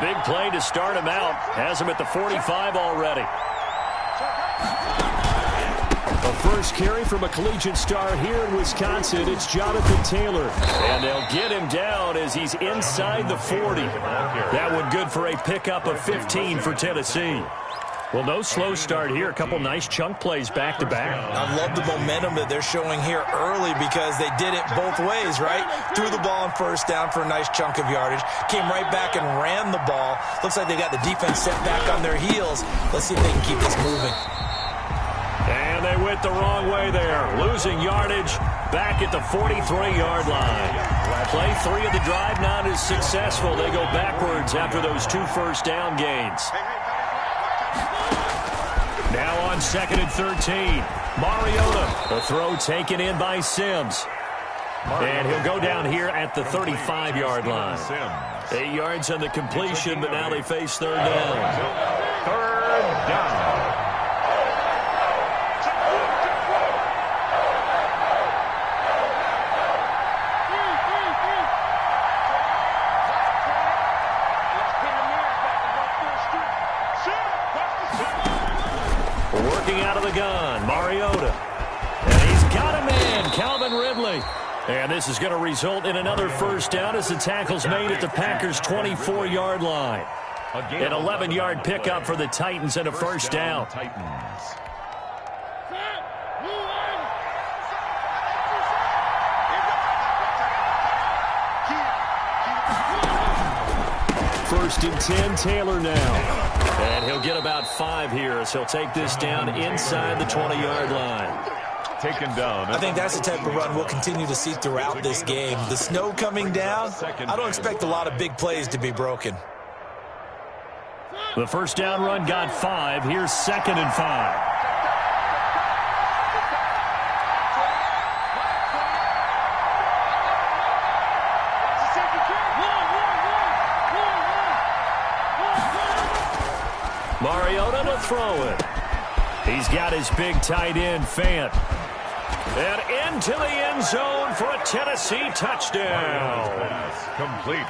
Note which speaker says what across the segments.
Speaker 1: Big play to start him out. Has him at the 45 already. The first carry from a collegiate star here in Wisconsin. It's Jonathan Taylor. And they'll get him down as he's inside the 40. That one good for a pickup of 15 for Tennessee. Well, no slow start here. A couple nice chunk plays back-to-back.
Speaker 2: I love the momentum that they're showing here early because they did it both ways, right? Threw the ball on first down for a nice chunk of yardage. Came right back and ran the ball. Looks like they got the defense set back on their heels. Let's see if they can keep this moving.
Speaker 1: And they went the wrong way there. Losing yardage back at the 43-yard line. Play 3 of the drive not as successful. They go backwards after those 2 first down gains. Now on 2nd and 13. Mariota. The throw taken in by Sims. And he'll go down here at the 35-yard line. 8 yards on the completion, but now they face 3rd down.
Speaker 3: 3rd down.
Speaker 1: Working out of the gun, Mariota. And he's got a man, Calvin Ridley. And this is going to result in another first down as the tackle's made at the Packers' 24-yard line. An 11-yard pickup for the Titans and a first down. First and 10, Taylor now. And he'll get about 5 here as he'll take this down inside the 20-yard line.
Speaker 3: Taken down.
Speaker 2: I think that's the type of run we'll continue to see throughout this game. The snow coming down, I don't expect a lot of big plays to be broken.
Speaker 1: The first down run got 5. Here's 2nd and 5. Mariota to throw it. He's got his big tight end, Fant. And into the end zone for a Tennessee touchdown.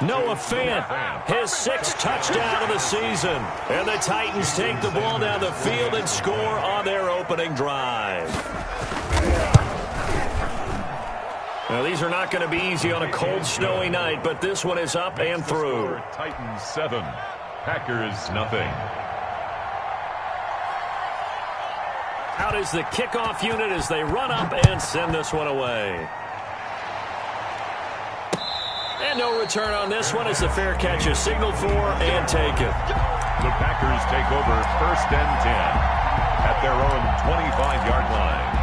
Speaker 1: Noah Fant, his 6th touchdown of the season. And the Titans take the ball down the field and score on their opening drive. Now, these are not going to be easy on a cold, snowy night, but this one is up and through.
Speaker 3: Titans 7, Packers nothing.
Speaker 1: Out is the kickoff unit as they run up and send this one away. And no return on this one as the fair catch is signaled for and taken.
Speaker 3: The Packers take over 1st and 10 at their own 25-yard line.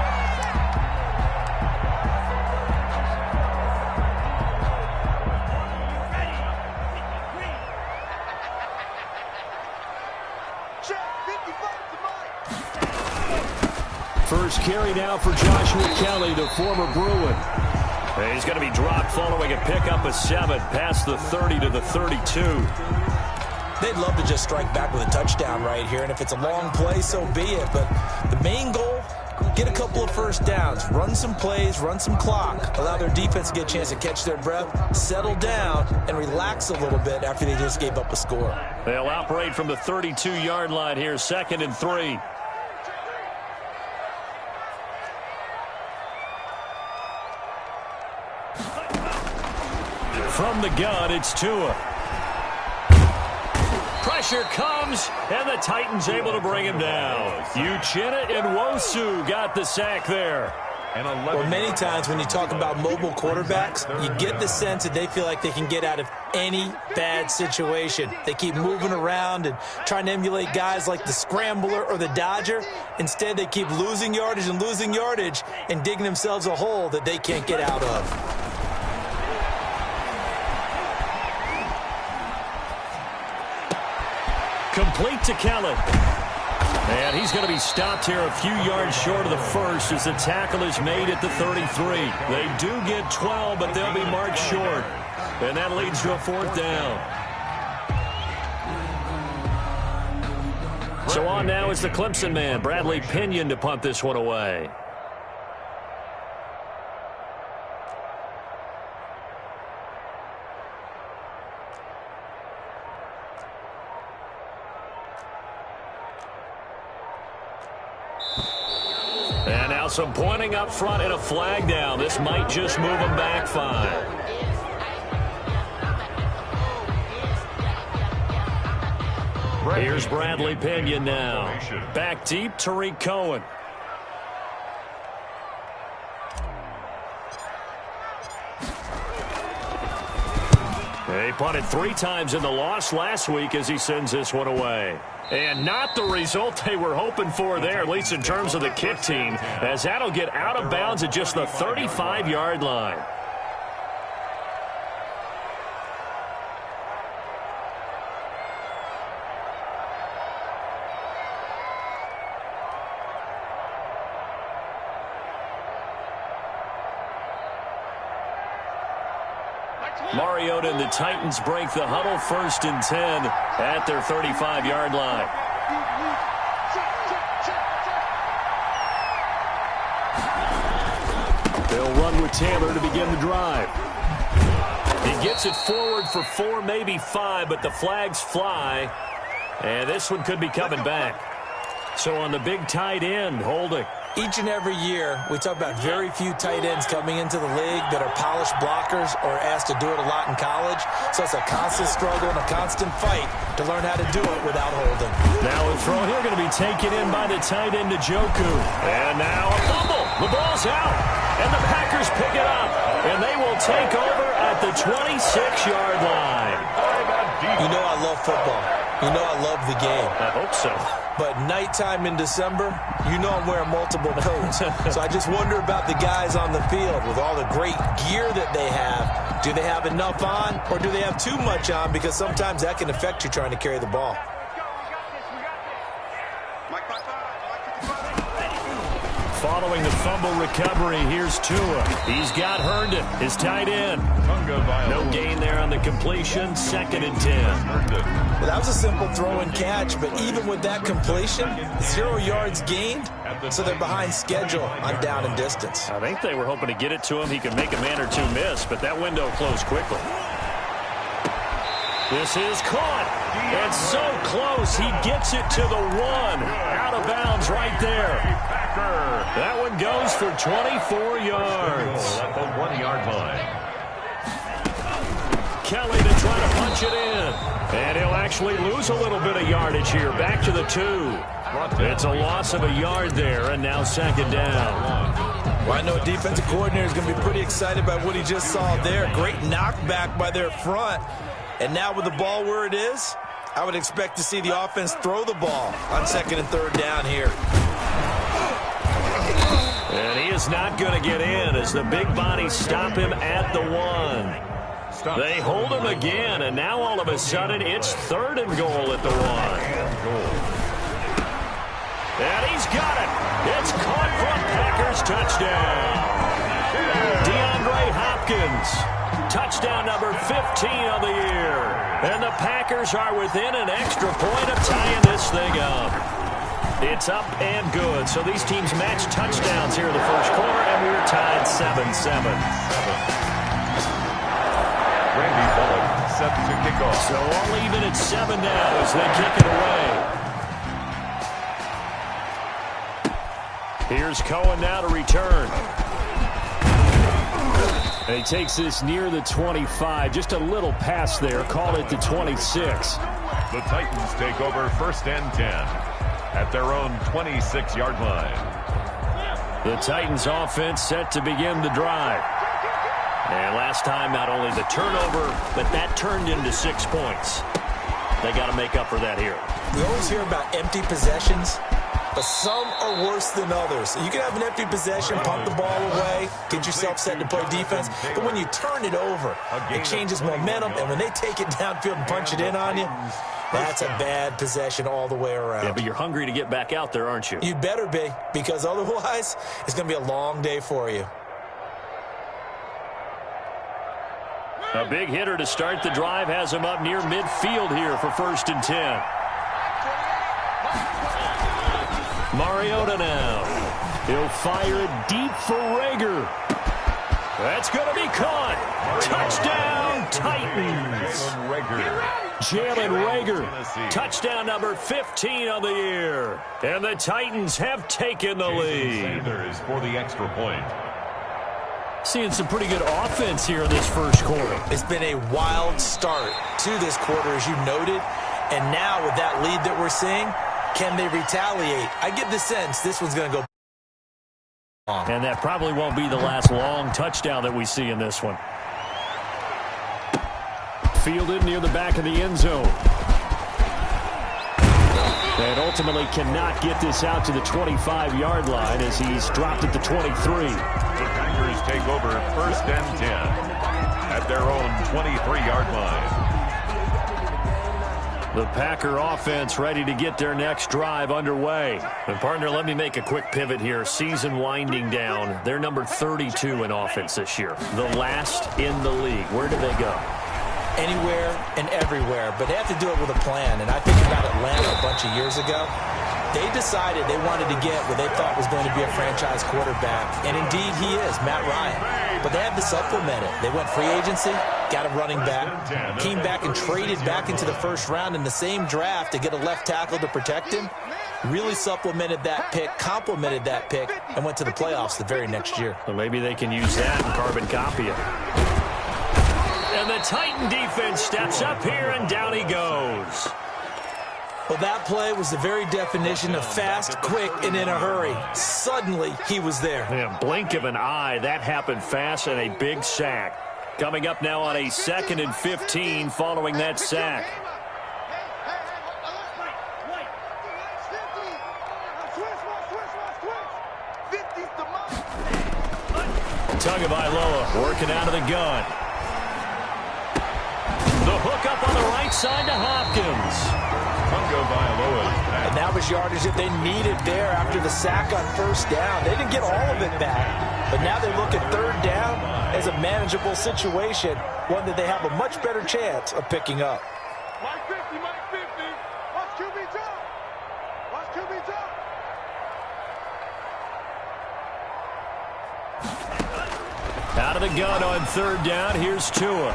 Speaker 1: First carry now for Joshua Kelly, the former Bruin. And he's going to be dropped following a pickup of 7 past the 30 to the 32.
Speaker 2: They'd love to just strike back with a touchdown right here, and if it's a long play, so be it. But the main goal, get a couple of first downs, run some plays, run some clock, allow their defense to get a chance to catch their breath, settle down, and relax a little bit after they just gave up a score.
Speaker 1: They'll operate from the 32-yard line here, 2nd and 3. From the gun, it's Tua. Pressure comes, and the Titans able to bring him down. Uchenna and Nwosu got the sack there.
Speaker 2: Well, many times when you talk about mobile quarterbacks, you get the sense that they feel like they can get out of any bad situation. They keep moving around and trying to emulate guys like the Scrambler or the Dodger. Instead, they keep losing yardage and digging themselves a hole that they can't get out of.
Speaker 1: Complete to Kelly. And he's going to be stopped here a few yards short of the first as the tackle is made at the 33. They do get 12, but they'll be marked short. And that leads to a 4th down. So on now is the Clemson man, Bradley Pinion, to punt this one away. Now some pointing up front and a flag down. This might just move them back 5. Here's Bradley Pinion now. Back deep, Tariq Cohen. He punted 3 times in the loss last week as he sends this one away. And not the result they were hoping for there, at least in terms of the kick team, as that'll get out of bounds at just the 35-yard line. Mariota and the Titans break the huddle, 1st and 10 at their 35-yard line. They'll run with Taylor to begin the drive. He gets it forward for 4, maybe 5, but the flags fly. And this one could be coming back. So on the big tight end, holding.
Speaker 2: Each and every year, we talk about very few tight ends coming into the league that are polished blockers or asked to do it a lot in college. So it's a constant struggle and a constant fight to learn how to do it without holding.
Speaker 1: Now a throw here going to be taken in by the tight end, Njoku. And now a fumble. The ball's out. And the Packers pick it up. And they will take over at the 26-yard line.
Speaker 2: You know I love football. You know I love the game.
Speaker 1: I hope so.
Speaker 2: But nighttime in December, you know I'm wearing multiple coats. So I just wonder about the guys on the field with all the great gear that they have. Do they have enough on, or do they have too much on? Because sometimes that can affect you trying to carry the ball.
Speaker 1: Following the fumble recovery, here's Tua. He's got Herndon, his tight end. No gain there on the completion, 2nd and 10.
Speaker 2: Well, that was a simple throw and catch, but even with that completion, 0 yards gained, so they're behind schedule on down and distance.
Speaker 1: I think they were hoping to get it to him. He could make a man or 2 miss, but that window closed quickly. This is caught. And so close, he gets it to the 1. Out of bounds right there. That one goes for 24 yards.
Speaker 3: At the 1-yard line.
Speaker 1: Kelly to try to punch it in. And he'll actually lose a little bit of yardage here. Back to the 2. It's a loss of a yard there, and now 2nd down.
Speaker 2: Well, I know defensive coordinator is going to be pretty excited about what he just saw there. Great knockback by their front. And now with the ball where it is, I would expect to see the offense throw the ball on 2nd and 3rd down here.
Speaker 1: And he is not going to get in as the big bodies stop him at the 1. They hold him again, and now all of a sudden it's 3rd and goal at the 1. And he's got it. It's caught for a Packers touchdown. DeAndre Hopkins. Touchdown number 15 of the year. And the Packers are within an extra point of tying this thing up. It's up and good. So these teams match touchdowns here in the first quarter, and we're tied 7-7.
Speaker 3: Randy Bullock set to kick off.
Speaker 1: So all even at 7 now as they kick it away. Here's Cohen now to return. And he takes this near the 25. Just a little pass there. Call it the 26.
Speaker 3: The Titans take over 1st and 10 at their own 26-yard line.
Speaker 1: The Titans offense set to begin the drive. And last time, not only the turnover, but that turned into 6 points. They got to make up for that here.
Speaker 2: We always hear about empty possessions, but some are worse than others. You can have an empty possession, pump the ball away, get yourself set to play defense. But when you turn it over, it changes momentum. And when they take it downfield and punch it in on you, that's a bad possession all the way around.
Speaker 1: Yeah, but you're hungry to get back out there, aren't you?
Speaker 2: You better be, because otherwise it's going to be a long day for you.
Speaker 1: A big hitter to start the drive has him up near midfield here for 1st and 10. Mariota now. He'll fire it deep for Rager. That's going to be caught. Touchdown, Titans. Jalen Reagor, touchdown number 15 on the year. And the Titans have taken the lead.
Speaker 3: Sanders for the extra point.
Speaker 1: Seeing some pretty good offense here in this first quarter.
Speaker 2: It's been a wild start to this quarter, as you noted. And now with that lead that we're seeing, can they retaliate? I get the sense this one's going to go.
Speaker 1: And that probably won't be the last long touchdown that we see in this one. Fielded near the back of the end zone. And ultimately cannot get this out to the 25-yard line as he's dropped at the 23.
Speaker 3: The Packers take over 1st and 10 at their own 23-yard line.
Speaker 1: The Packer offense ready to get their next drive underway. And partner, let me make a quick pivot here. Season winding down. They're number 32 in offense this year. The last in the league. Where do they go?
Speaker 2: Anywhere and everywhere, but they have to do it with a plan. And I think about Atlanta a bunch of years ago. They decided they wanted to get what they thought was going to be a franchise quarterback, and indeed he is, Matt Ryan. But they had to supplement it. They went free agency, got a running back, came back and traded back into the first round in the same draft to get a left tackle to protect him, really supplemented that pick, complemented that pick, and went to the playoffs the very next year.
Speaker 1: Well, maybe they can use that and carbon copy it. And the Titan defense steps up here, and down he goes.
Speaker 2: Well, that play was the very definition of fast, quick, and in a hurry. Suddenly, he was there.
Speaker 1: Yeah, blink of an eye. That happened fast, and a big sack. Coming up now on a 2nd and 15 following that sack. Tagovailoa working out of the gun. The hook up on the right side to Hopkins.
Speaker 2: And that was yardage that they needed there after the sack on 1st down. They didn't get all of it back, but now they look at 3rd down as a manageable situation, one that they have a much better chance of picking up.
Speaker 4: Mike 50, Mike 50. Watch QB jump. Watch QB jump.
Speaker 1: Out of the gun on 3rd down. Here's Tua.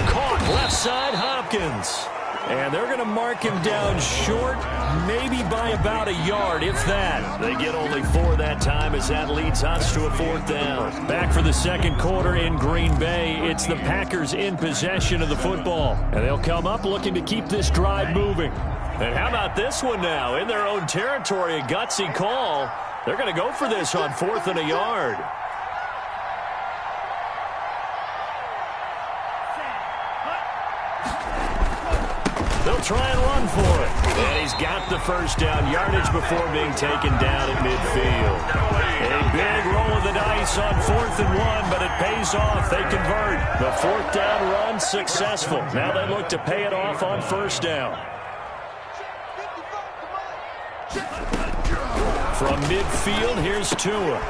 Speaker 1: Caught left side, Hopkins. And they're going to mark him down short, maybe by about a yard, if that. They get only 4 that time as that leads us to a 4th down. Back for the 2nd quarter in Green Bay. It's the Packers in possession of the football. And they'll come up looking to keep this drive moving. And how about this one now? In their own territory, a gutsy call. They're going to go for this on 4th and a yard. They'll try and run for it. And he's got the 1st down yardage before being taken down at midfield. A big roll of the dice on 4th and 1, but it pays off. They convert. The 4th down run successful. Now they look to pay it off on 1st down. From midfield, here's Tua.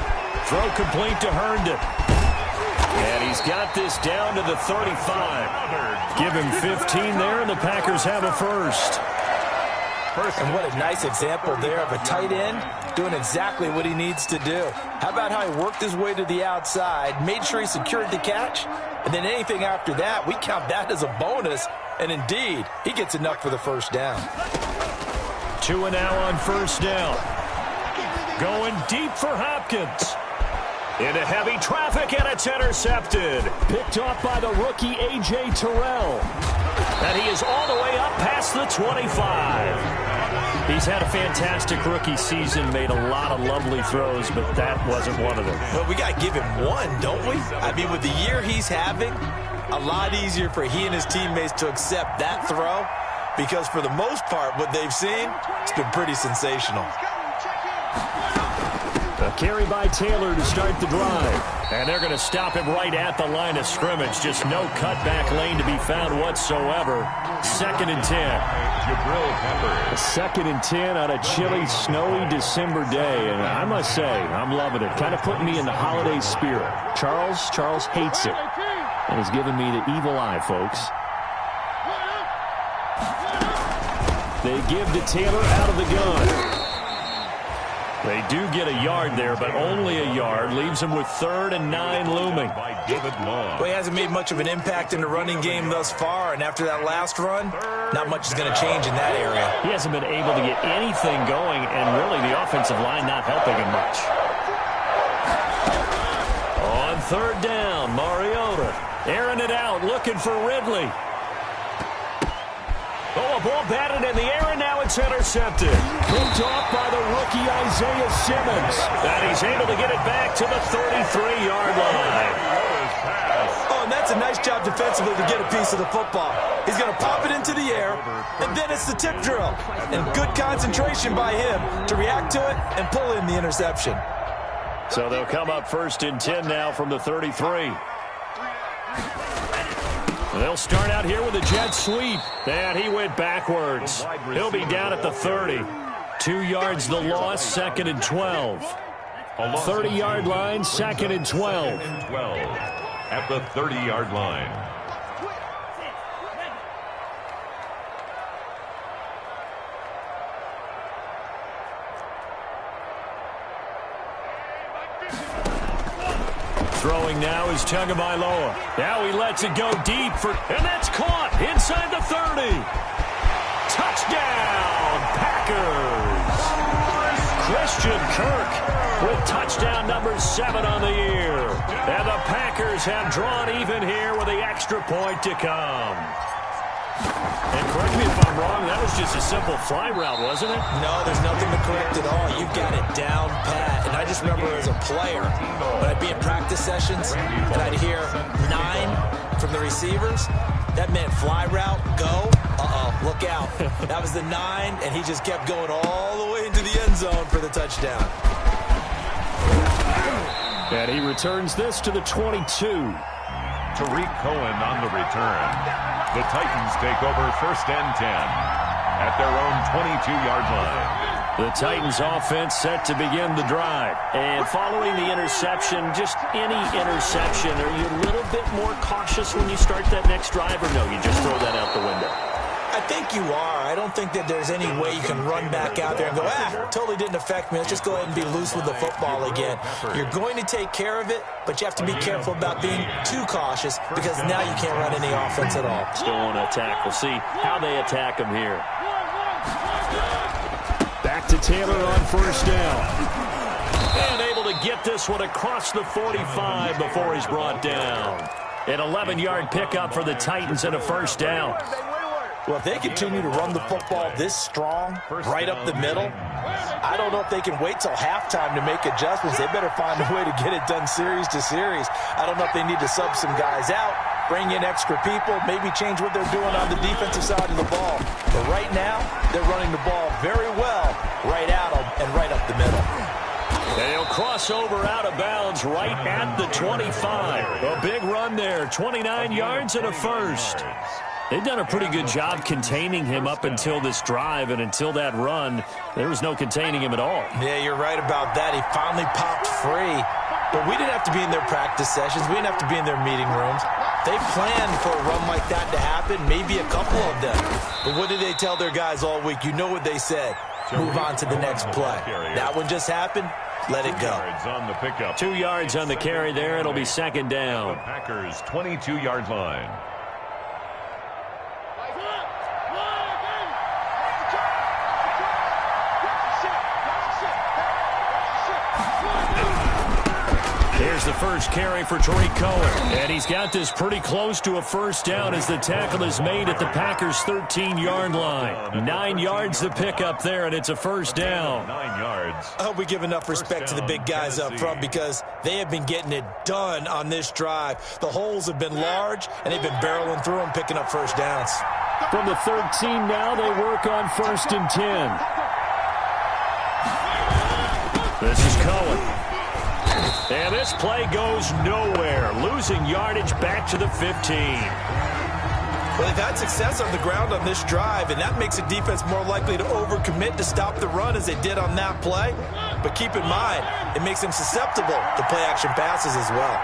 Speaker 1: Throw complete to Herndon. And he's got this down to the 35. Give him 15 there, and the Packers have a 1st.
Speaker 2: And what a nice example there of a tight end doing exactly what he needs to do. How about how he worked his way to the outside, made sure he secured the catch, and then anything after that, we count that as a bonus. And indeed, he gets enough for the 1st down.
Speaker 1: Tua now on 1st down. Going deep for Hopkins. Into heavy traffic, and it's intercepted. Picked off by the rookie A.J. Terrell. And he is all the way up past the 25. He's had a fantastic rookie season, made a lot of lovely throws, but that wasn't one of them.
Speaker 2: Well, we got to give him one, don't we? I mean, with the year he's having, a lot easier for he and his teammates to accept that throw, because for the most part, what they've seen, it's been pretty sensational.
Speaker 1: A carry by Taylor to start the drive. And they're going to stop him right at the line of scrimmage. Just no cutback lane to be found whatsoever. 2nd and 10. A 2nd and 10 on a chilly, snowy December day. And I must say, I'm loving it. Kind of putting me in the holiday spirit. Charles hates it. And has given me the evil eye, folks. They give to Taylor out of the gun. They do get a yard there, but only a yard. Leaves them with 3rd and 9 looming.
Speaker 2: Well, he hasn't made much of an impact in the running game thus far, and after that last run, not much is going to change in that area.
Speaker 1: He hasn't been able to get anything going, and really the offensive line not helping him much. On 3rd down, Mariota airing it out, looking for Ridley. Oh, a ball batted in the air, and now it's intercepted. Picked off by the rookie Isaiah Simmons. And he's able to get it back to the 33-yard line.
Speaker 2: Oh, and that's a nice job defensively to get a piece of the football. He's going to pop it into the air, and then it's the tip drill. And good concentration by him to react to it and pull in the interception.
Speaker 1: So they'll come up 1st and 10 now from the 33. They'll start out here with a jet sweep. And he went backwards. He'll be down at the 30. 2 yards the loss, 2nd and 12. 30-yard line, 2nd and 12.
Speaker 3: At the 30-yard line.
Speaker 1: Throwing now is Tagovailoa. Now he lets it go deep, and that's caught inside the 30. Touchdown, Packers. Christian Kirk with touchdown number 7 on the year. And the Packers have drawn even here with the extra point to come. And correct me if I'm wrong, that was just a simple fly route, wasn't it?
Speaker 2: No, there's nothing to correct at all. You've got it down pat. And I just remember as a player, when I'd be in practice sessions and I'd hear 9 from the receivers, that meant fly route, go, look out. That was the 9, and he just kept going all the way into the end zone for the touchdown.
Speaker 1: And he returns this to the 22.
Speaker 3: Tariq Cohen on the return. The Titans take over 1st and 10 at their own 22-yard line.
Speaker 1: The Titans offense set to begin the drive. And following the interception, just any interception, are you a little bit more cautious when you start that next drive, or no, you just throw that out the window?
Speaker 2: I think you are. I don't think that there's any way you can run back out there and go, totally didn't affect me. Let's just go ahead and be loose with the football again. You're going to take care of it, but you have to be careful about being too cautious because now you can't run any offense at all.
Speaker 1: Still want to attack. We'll see how they attack him here. Back to Taylor on 1st down. And able to get this one across the 45 before he's brought down. An 11-yard pickup for the Titans and a 1st down.
Speaker 2: Well, if they continue to run the football this strong, right up the middle, I don't know if they can wait till halftime to make adjustments. They better find a way to get it done series to series. I don't know if they need to sub some guys out, bring in extra people, maybe change what they're doing on the defensive side of the ball. But right now, they're running the ball very well right at them and right up the middle.
Speaker 1: They'll cross over out of bounds right at the 25. A big run there, 29 yards and a 1st. They've done a pretty good job containing him up until this drive, and until that run, there was no containing him at all.
Speaker 2: Yeah, you're right about that. He finally popped free. But we didn't have to be in their practice sessions. We didn't have to be in their meeting rooms. They planned for a run like that to happen, maybe a couple of them. But what did they tell their guys all week? You know what they said. Move on to the next play. That one just happened. Let it go.
Speaker 1: 2 yards on the carry there. It'll be 2nd down.
Speaker 3: The Packers' 22-yard line.
Speaker 1: Here's the first carry for Tariq Cohen. And he's got this pretty close to a 1st down as the tackle is made at the Packers' 13-yard line. 9 yards the pickup there, and it's a 1st down.
Speaker 3: 9 yards.
Speaker 2: I hope we give enough respect to the big guys up front because they have been getting it done on this drive. The holes have been large, and they've been barreling through them, picking up 1st downs.
Speaker 1: From the 13 now, they work on 1st and 10. This is Cohen. And this play goes nowhere. Losing yardage back to the 15.
Speaker 2: Well, they've had success on the ground on this drive, and that makes a defense more likely to overcommit to stop the run as they did on that play. But keep in mind, it makes them susceptible to play-action passes as well.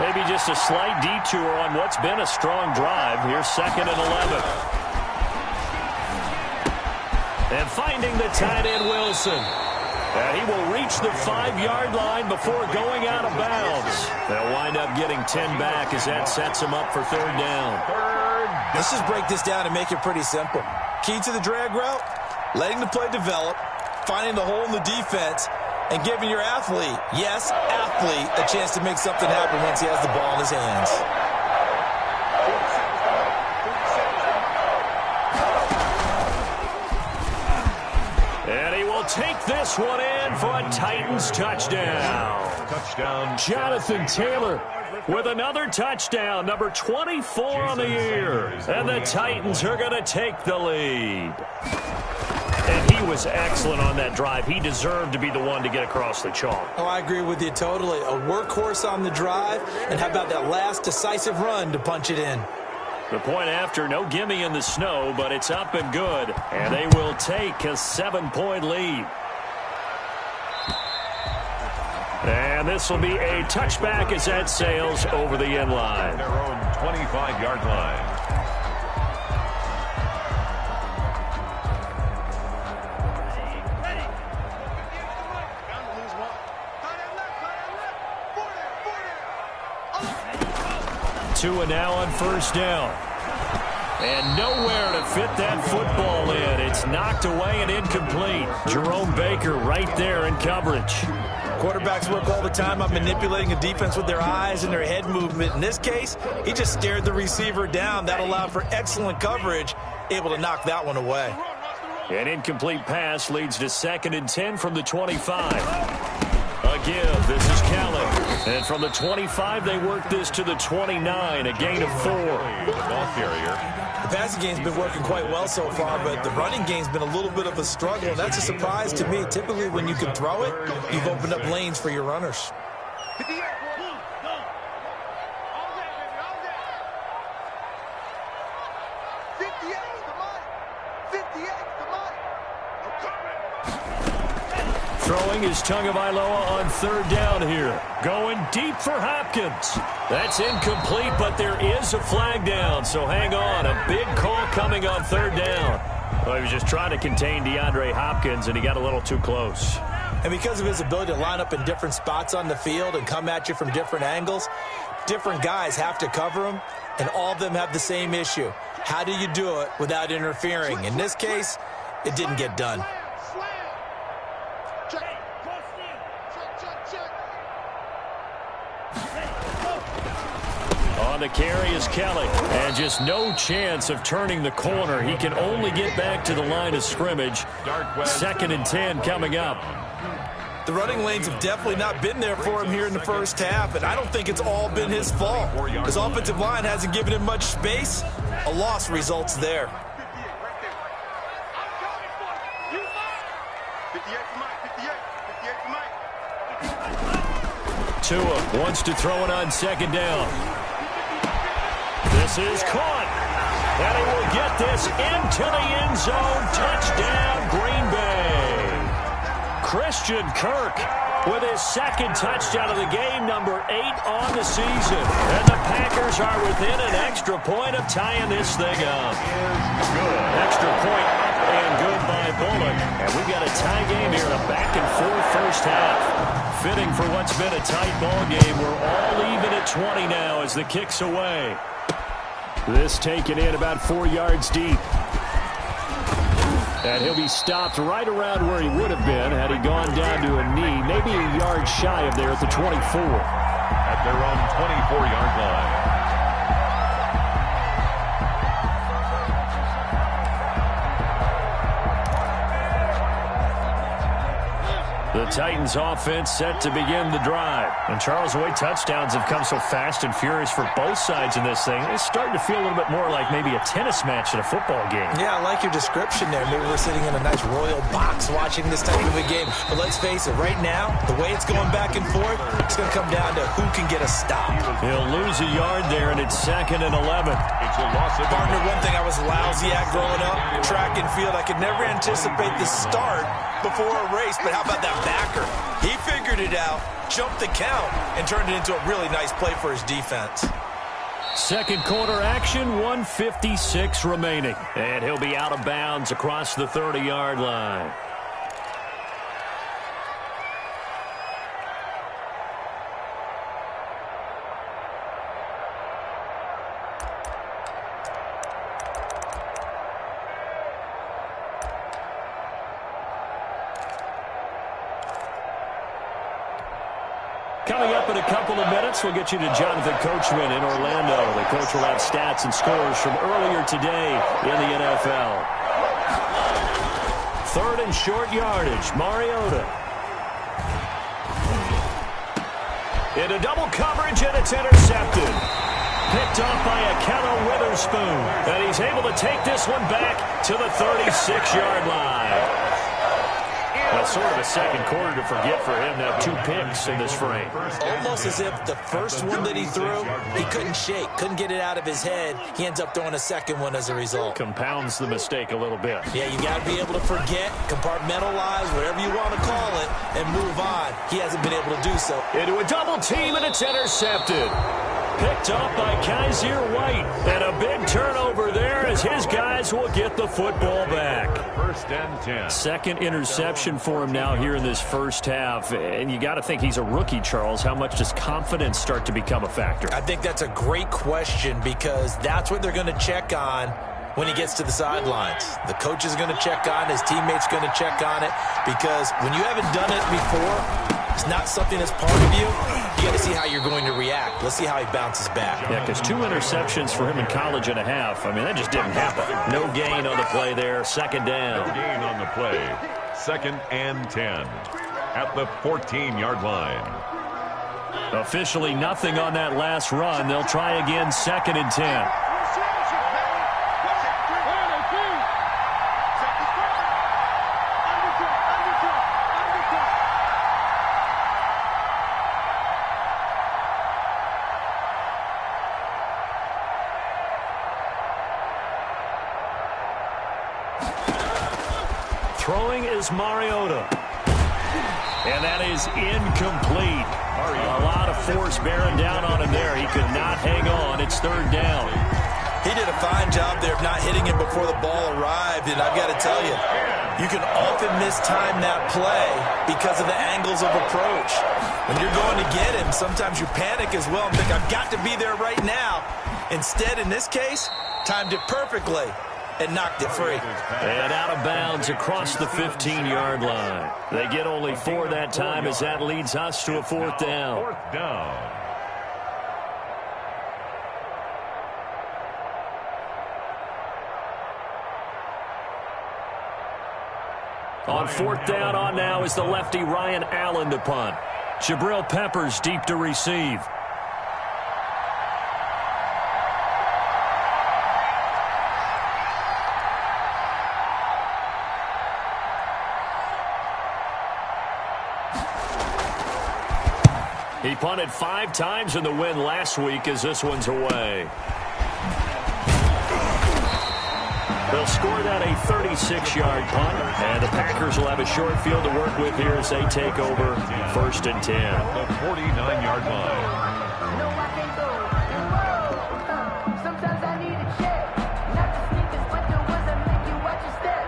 Speaker 1: Maybe just a slight detour on what's been a strong drive. Here's 2nd and 11. And finding the tight end, Wilson. And he will reach the 5-yard line before going out of bounds. They'll wind up getting 10 back as that sets him up for 3rd down.
Speaker 2: Let's just break this down and make it pretty simple. Key to the drag route, letting the play develop, finding the hole in the defense, and giving your athlete, yes, athlete, a chance to make something happen once he has the ball in his hands.
Speaker 1: And he will take this one in for a Titans touchdown. Jonathan Taylor with another touchdown, number 24 on the year. And the Titans are going to take the lead. And he was excellent on that drive. He deserved to be the one to get across the chalk.
Speaker 2: Oh, I agree with you totally. A workhorse on the drive, and how about that last decisive run to punch it in?
Speaker 1: The point after, no gimme in the snow, but it's up and good. And they will take a 7-point lead. And this will be a touchback as that sails over the end line.
Speaker 3: Their own 25-yard line.
Speaker 1: Tua now on 1st down. And nowhere to fit that football in. It's knocked away and incomplete. Jerome Baker right there in coverage.
Speaker 2: Quarterbacks work all the time on manipulating a defense with their eyes and their head movement. In this case, he just stared the receiver down. That allowed for excellent coverage, able to knock that one away.
Speaker 1: An incomplete pass leads to 2nd and 10 from the 25. A give. This is Kelly. And from the 25, they work this to the 29, a gain of 4.
Speaker 3: Ball carrier.
Speaker 2: The passing game's been working quite well so far, but the running game's been a little bit of a struggle, and that's a surprise to me. Typically, when you can throw it, you've opened up lanes for your runners.
Speaker 1: Throwing is Tagovailoa on 3rd down here. Going deep for Hopkins. That's incomplete, but there is a flag down, so hang on. A big call coming on 3rd down. Well, he was just trying to contain DeAndre Hopkins, and he got a little too close.
Speaker 2: And because of his ability to line up in different spots on the field and come at you from different angles, different guys have to cover him, and all of them have the same issue. How do you do it without interfering? In this case, it didn't get done.
Speaker 1: On the carry is Kelly, and just no chance of turning the corner. He can only get back to the line of scrimmage. 2nd and 10 coming up.
Speaker 2: The running lanes have definitely not been there for him here in the first half, and I don't think it's all been his fault. His offensive line hasn't given him much space. A loss results there.
Speaker 1: Tua wants to throw it on 2nd down. This is caught. And he will get this into the end zone. Touchdown, Green Bay. Christian Kirk with his 2nd touchdown of the game, number 8 on the season. And the Packers are within an extra point of tying this thing up. Extra point up and good by Bullock. And we've got a tie game here, a back-and-forth first half. Fitting for what's been a tight ball game. We're all even at 20 now as the kick's away. This taken in about 4 yards deep. And he'll be stopped right around where he would have been had he gone down to a knee, maybe a yard shy of there at the 24.
Speaker 3: At their own 24-yard line.
Speaker 1: The Titans offense set to begin the drive. And Charles, the way touchdowns have come so fast and furious for both sides in this thing, it's starting to feel a little bit more like maybe a tennis match in a football game.
Speaker 2: Yeah, I like your description there. Maybe we're sitting in a nice royal box watching this type of a game. But let's face it, right now, the way it's going back and forth, it's going to come down to who can get a stop.
Speaker 1: He'll lose a yard there, and it's 2nd and 11.
Speaker 3: It's a loss of
Speaker 2: Partner, one thing I was lousy at growing up, track and field, I could never anticipate the start before a race, but how about that backer? He figured it out, jumped the count, and turned it into a really nice play for his defense.
Speaker 1: 2nd quarter action, 1:56 remaining. And he'll be out of bounds across the 30-yard line. Coming up in a couple of minutes, we'll get you to Jonathan Coachman in Orlando. The coach will have stats and scores from earlier today in the NFL. Third and short yardage, Mariota. Into double coverage, and it's intercepted. Picked off by Akello Witherspoon. And he's able to take this one back to the 36-yard line. Well, sort of a second quarter to forget for him. Now 2 picks in this frame.
Speaker 2: Almost as if the first one that he threw, he couldn't shake, couldn't get it out of his head. He ends up throwing a second one as a result.
Speaker 1: Compounds the mistake a little bit.
Speaker 2: Yeah, you got to be able to forget, compartmentalize, whatever you want to call it, and move on. He hasn't been able to do so.
Speaker 1: Into a double team, and it's intercepted. Picked up by Kaiser White. And a big turnover there as his guys will get the football back.
Speaker 3: First and 10.
Speaker 1: Second interception for him now here in this first half. And you got to think he's a rookie, Charles. How much does confidence start to become a factor?
Speaker 2: I think that's a great question because that's what they're going to check on when he gets to the sidelines. The coach is going to check on, his teammates going to check on it, because when you haven't done it before, it's not something that's part of you. You got to see how you're going to react. Let's see how he bounces back.
Speaker 1: Yeah, because 2 interceptions for him in college and a half. I mean, that just didn't happen. No gain on the play there. Second down.
Speaker 3: No gain on the play. Second and 10 at the 14-yard line.
Speaker 1: Officially nothing on that last run. They'll try again, second and 10. Throwing is Mariota. And that is incomplete. A lot of force bearing down on him there. He could not hang on. It's third down.
Speaker 2: He did a fine job there of not hitting him before the ball arrived. And I've got to tell you, you can often mistime that play because of the angles of approach. When you're going to get him, sometimes you panic as well and think, I've got to be there right now. Instead, in this case, timed it perfectly and knocked it free.
Speaker 1: And out of bounds across the 15-yard line. They get only 4 that time as that leads us to a fourth down.
Speaker 3: Fourth down.
Speaker 1: On fourth down on now is the lefty Ryan Allen to punt. Jabril Peppers deep to receive. He punted 5 times in the win last week as this one's away. They'll score that a 36-yard punt, and the Packers will have a short field to work with here as they take over first and 10.
Speaker 3: The 49-yard line.
Speaker 5: Sometimes I need a check. Not the sneakers, but the ones that make you watch your step.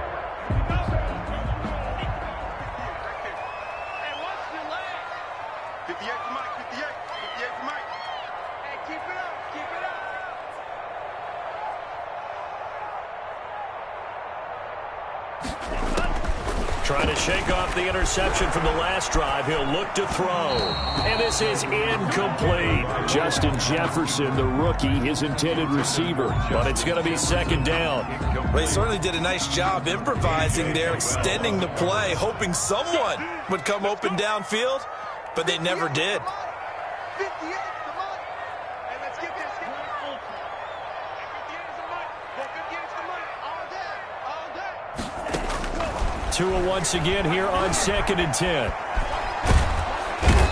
Speaker 4: Hey, watch your legs. 58 for Mike, 58 for Mike. Hey, keep it up, keep it up.
Speaker 1: Trying to shake off the interception from the last drive. He'll look to throw. And this is incomplete. Justin Jefferson, the rookie, his intended receiver. But it's going to be second down.
Speaker 2: Well, he certainly did a nice job improvising there, extending the play, hoping someone would come open downfield, but they never did.
Speaker 4: 58 to Mike. Hey, let's get this. 58 is a Mike. 58 is the Mike. All day. All day.
Speaker 1: Tua once again here on second and 10.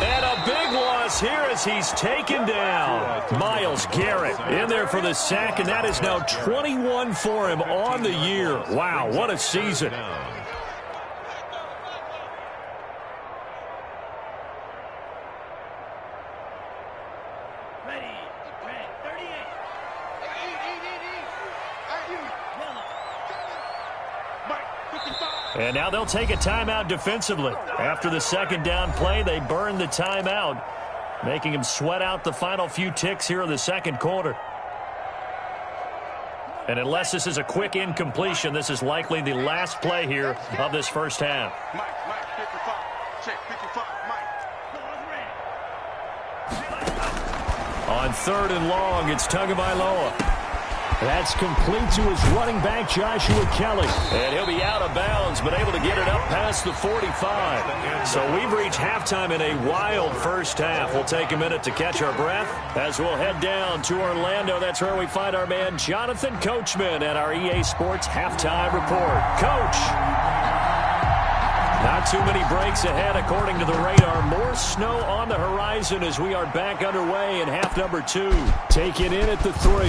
Speaker 1: And a big loss here as he's taken down. Myles Garrett in there for the sack, and that is now 21 for him on the year. Wow, what a season. And now they'll take a timeout defensively. After the second down play, they burn the timeout, making him sweat out the final few ticks here in the second quarter. And unless this is a quick incompletion, this is likely the last play here of this first half.
Speaker 4: Mike, 55. Check, 55, Mike.
Speaker 1: On 3rd and long, it's Tagovailoa. That's complete to his running back, Joshua Kelly. And he'll be out of bounds, but able to get it up past the 45. So we've reached halftime in a wild first half. We'll take a minute to catch our breath as we'll head down to Orlando. That's where we find our man Jonathan Coachman at our EA Sports Halftime Report. Coach! Not too many breaks ahead according to the radar. More snow on the horizon as we are back underway in half number 2. Take it in at the 3.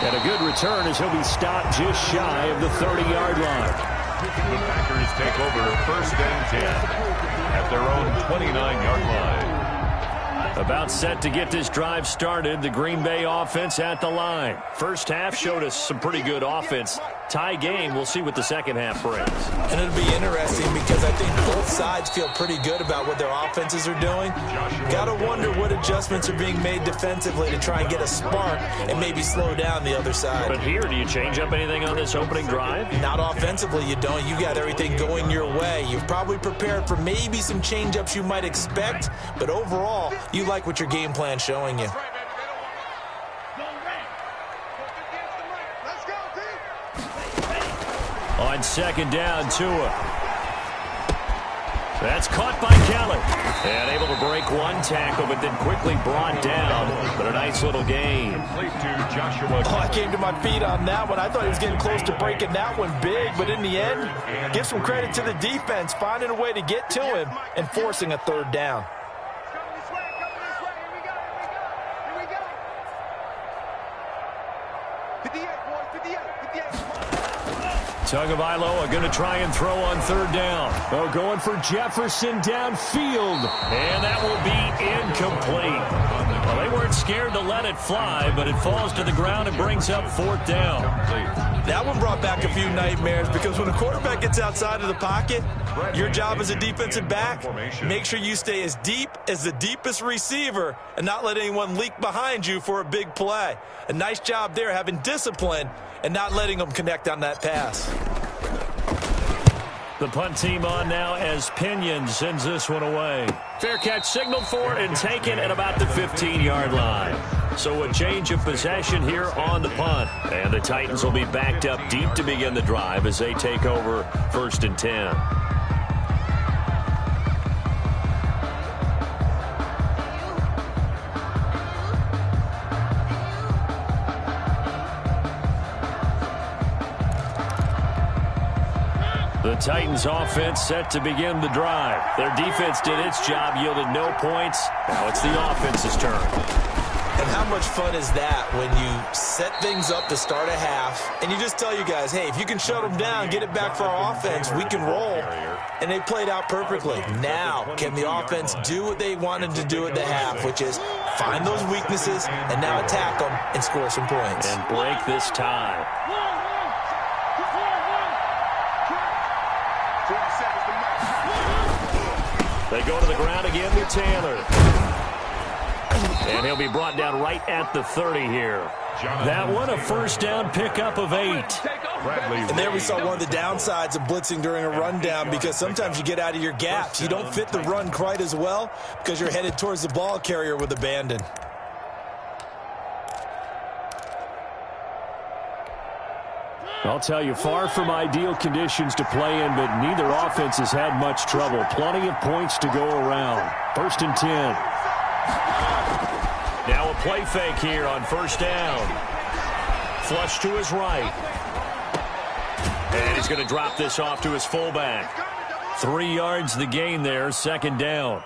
Speaker 1: And a good return as he'll be stopped just shy of the 30-yard line.
Speaker 3: The Packers take over 1st and 10 at their own 29-yard line.
Speaker 1: About set to get this drive started. The Green Bay offense at the line. First half showed us some pretty good offense. Tie game. We'll see what the second half brings.
Speaker 2: And it'll be interesting because I think both sides feel pretty good about what their offenses are doing. Got to wonder what adjustments are being made defensively to try and get a spark and maybe slow down the other side.
Speaker 1: But here, do you change up anything on this opening drive?
Speaker 2: Not offensively, you don't. You got everything going your way. You've probably prepared for maybe some change-ups you might expect, but overall, you like what your game plan's showing you.
Speaker 1: On 2nd down, Tua. That's caught by Kelly. And able to break one tackle, but then quickly brought down. But a nice little gain.
Speaker 2: I came to my feet on that one. I thought he was getting close to breaking that one big, but in the end, give some credit to the defense, finding a way to get to him and forcing a 3rd down.
Speaker 1: Tagovailoa going to try and throw on 3rd down. Oh, going for Jefferson downfield. And that will be incomplete. Well, they weren't scared to let it fly, but it falls to the ground and brings up 4th down.
Speaker 2: That one brought back a few nightmares because when a quarterback gets outside of the pocket, your job as a defensive back, make sure you stay as deep as the deepest receiver and not let anyone leak behind you for a big play. A nice job there having discipline and not letting them connect on that pass.
Speaker 1: The punt team on now as Pinion sends this one away. Fair catch signaled for and taken at about the 15-yard line. So a change of possession here on the punt. And the Titans will be backed up deep to begin the drive as they take over 1st and 10. The Titans offense set to begin the drive. Their defense did its job, yielded no points. Now it's the offense's turn.
Speaker 2: And how much fun is that when you set things up to start a half and you just tell you guys, hey, if you can shut them down, get it back for our offense, we can roll. And they played out perfectly. Now, can the offense do what they wanted to do at the half, which is find those weaknesses and now attack them and score some points.
Speaker 1: And break this tie. They go to the ground again with Taylor. And he'll be brought down right at the 30 here. That one, a 1st down pickup of 8.
Speaker 2: And there we saw one of the downsides of blitzing during a rundown because sometimes you get out of your gaps. You don't fit the run quite as well because you're headed towards the ball carrier with abandon.
Speaker 1: I'll tell you, far from ideal conditions to play in, but neither offense has had much trouble. Plenty of points to go around. 1st and 10. Now a play fake here on 1st down. Flush to his right. And he's going to drop this off to his fullback. 3 yards the gain there, 2nd down.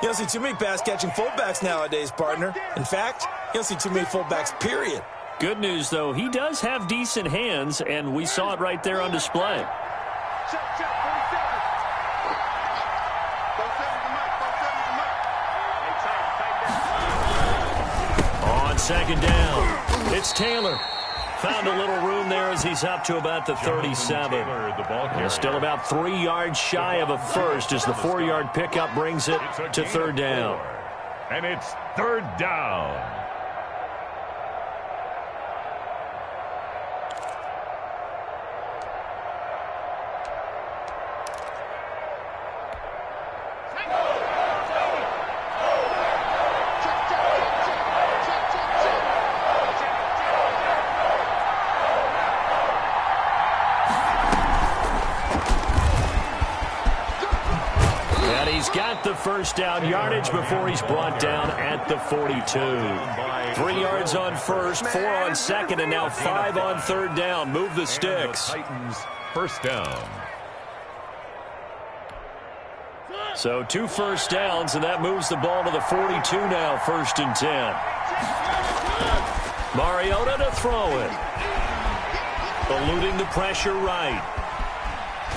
Speaker 2: You don't see too many pass-catching fullbacks nowadays, partner. In fact, you don't see too many fullbacks, period.
Speaker 1: Good news, though, he does have decent hands, and we saw it right there on display. On 2nd down, it's Taylor. Found a little room there as he's up to about the 37. And still about 3 yards shy of a first as the 4-yard pickup brings it to 3rd down.
Speaker 3: And it's 3rd down.
Speaker 1: he's got the first down yardage before he's brought down at the 42. 3 yards on first, 4 on second, and now 5 on third down. Move the sticks.
Speaker 3: Titans first down.
Speaker 1: So 2 first downs, and that moves the ball to the 42 now, 1st and 10. Mariota to throw it. Eluding the pressure right.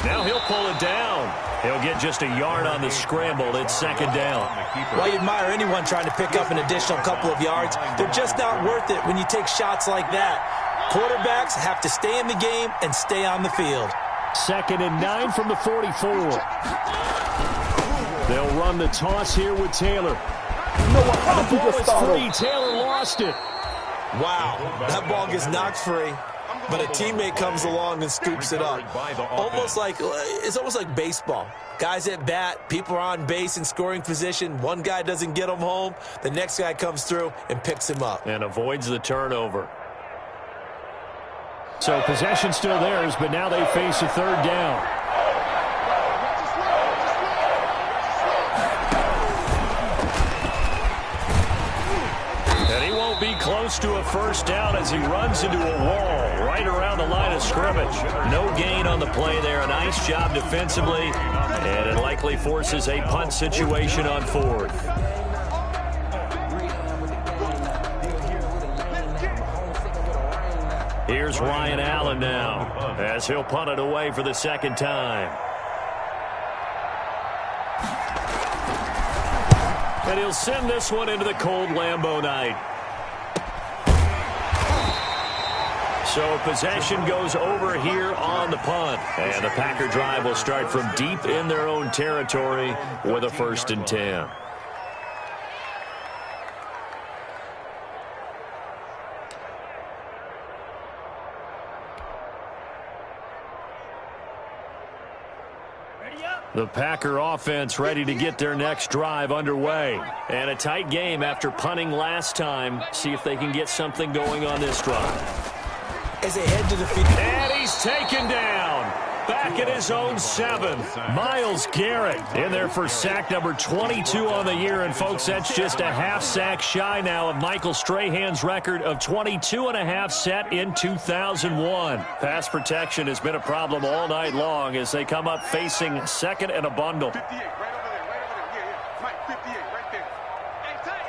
Speaker 1: Now he'll pull it down. He'll get just a yard on the scramble. It's 2nd down.
Speaker 2: Well, you admire anyone trying to pick up an additional couple of yards. They're just not worth it when you take shots like that. Quarterbacks have to stay in the game and stay on the field.
Speaker 1: 2nd and 9 from the 44. They'll run the toss here with Taylor. The ball is free. Taylor lost it.
Speaker 2: Wow, that ball gets knocked free, but a teammate comes along and scoops it up. It's almost like baseball. Guys at bat, people are on base in scoring position. One guy doesn't get him home. The next guy comes through and picks him up.
Speaker 1: And avoids the turnover. So possession still theirs, but now they face a 3rd down. Be close to a first down as he runs into a wall right around the line of scrimmage. No gain on the play there. A nice job defensively, and it likely forces a punt situation on 4th. Here's Ryan Allen now as he'll punt it away for the 2nd time. And he'll send this one into the cold Lambeau night. So possession goes over here on the punt. And the Packer drive will start from deep in their own territory with a 1st and 10. The Packer offense ready to get their next drive underway. And a tight game after punting last time. See if they can get something going on this drive.
Speaker 2: As they head to the field.
Speaker 1: And he's taken down. Back at his own 7. Myles Garrett in there for sack number 22 on the year. And, folks, that's just a half sack shy now of Michael Strahan's record of 22.5 set in 2001. Pass protection has been a problem all night long as they come up facing 2nd and a bundle.
Speaker 4: 58, right over there, yeah. Mike, 58, right there. Hey, time.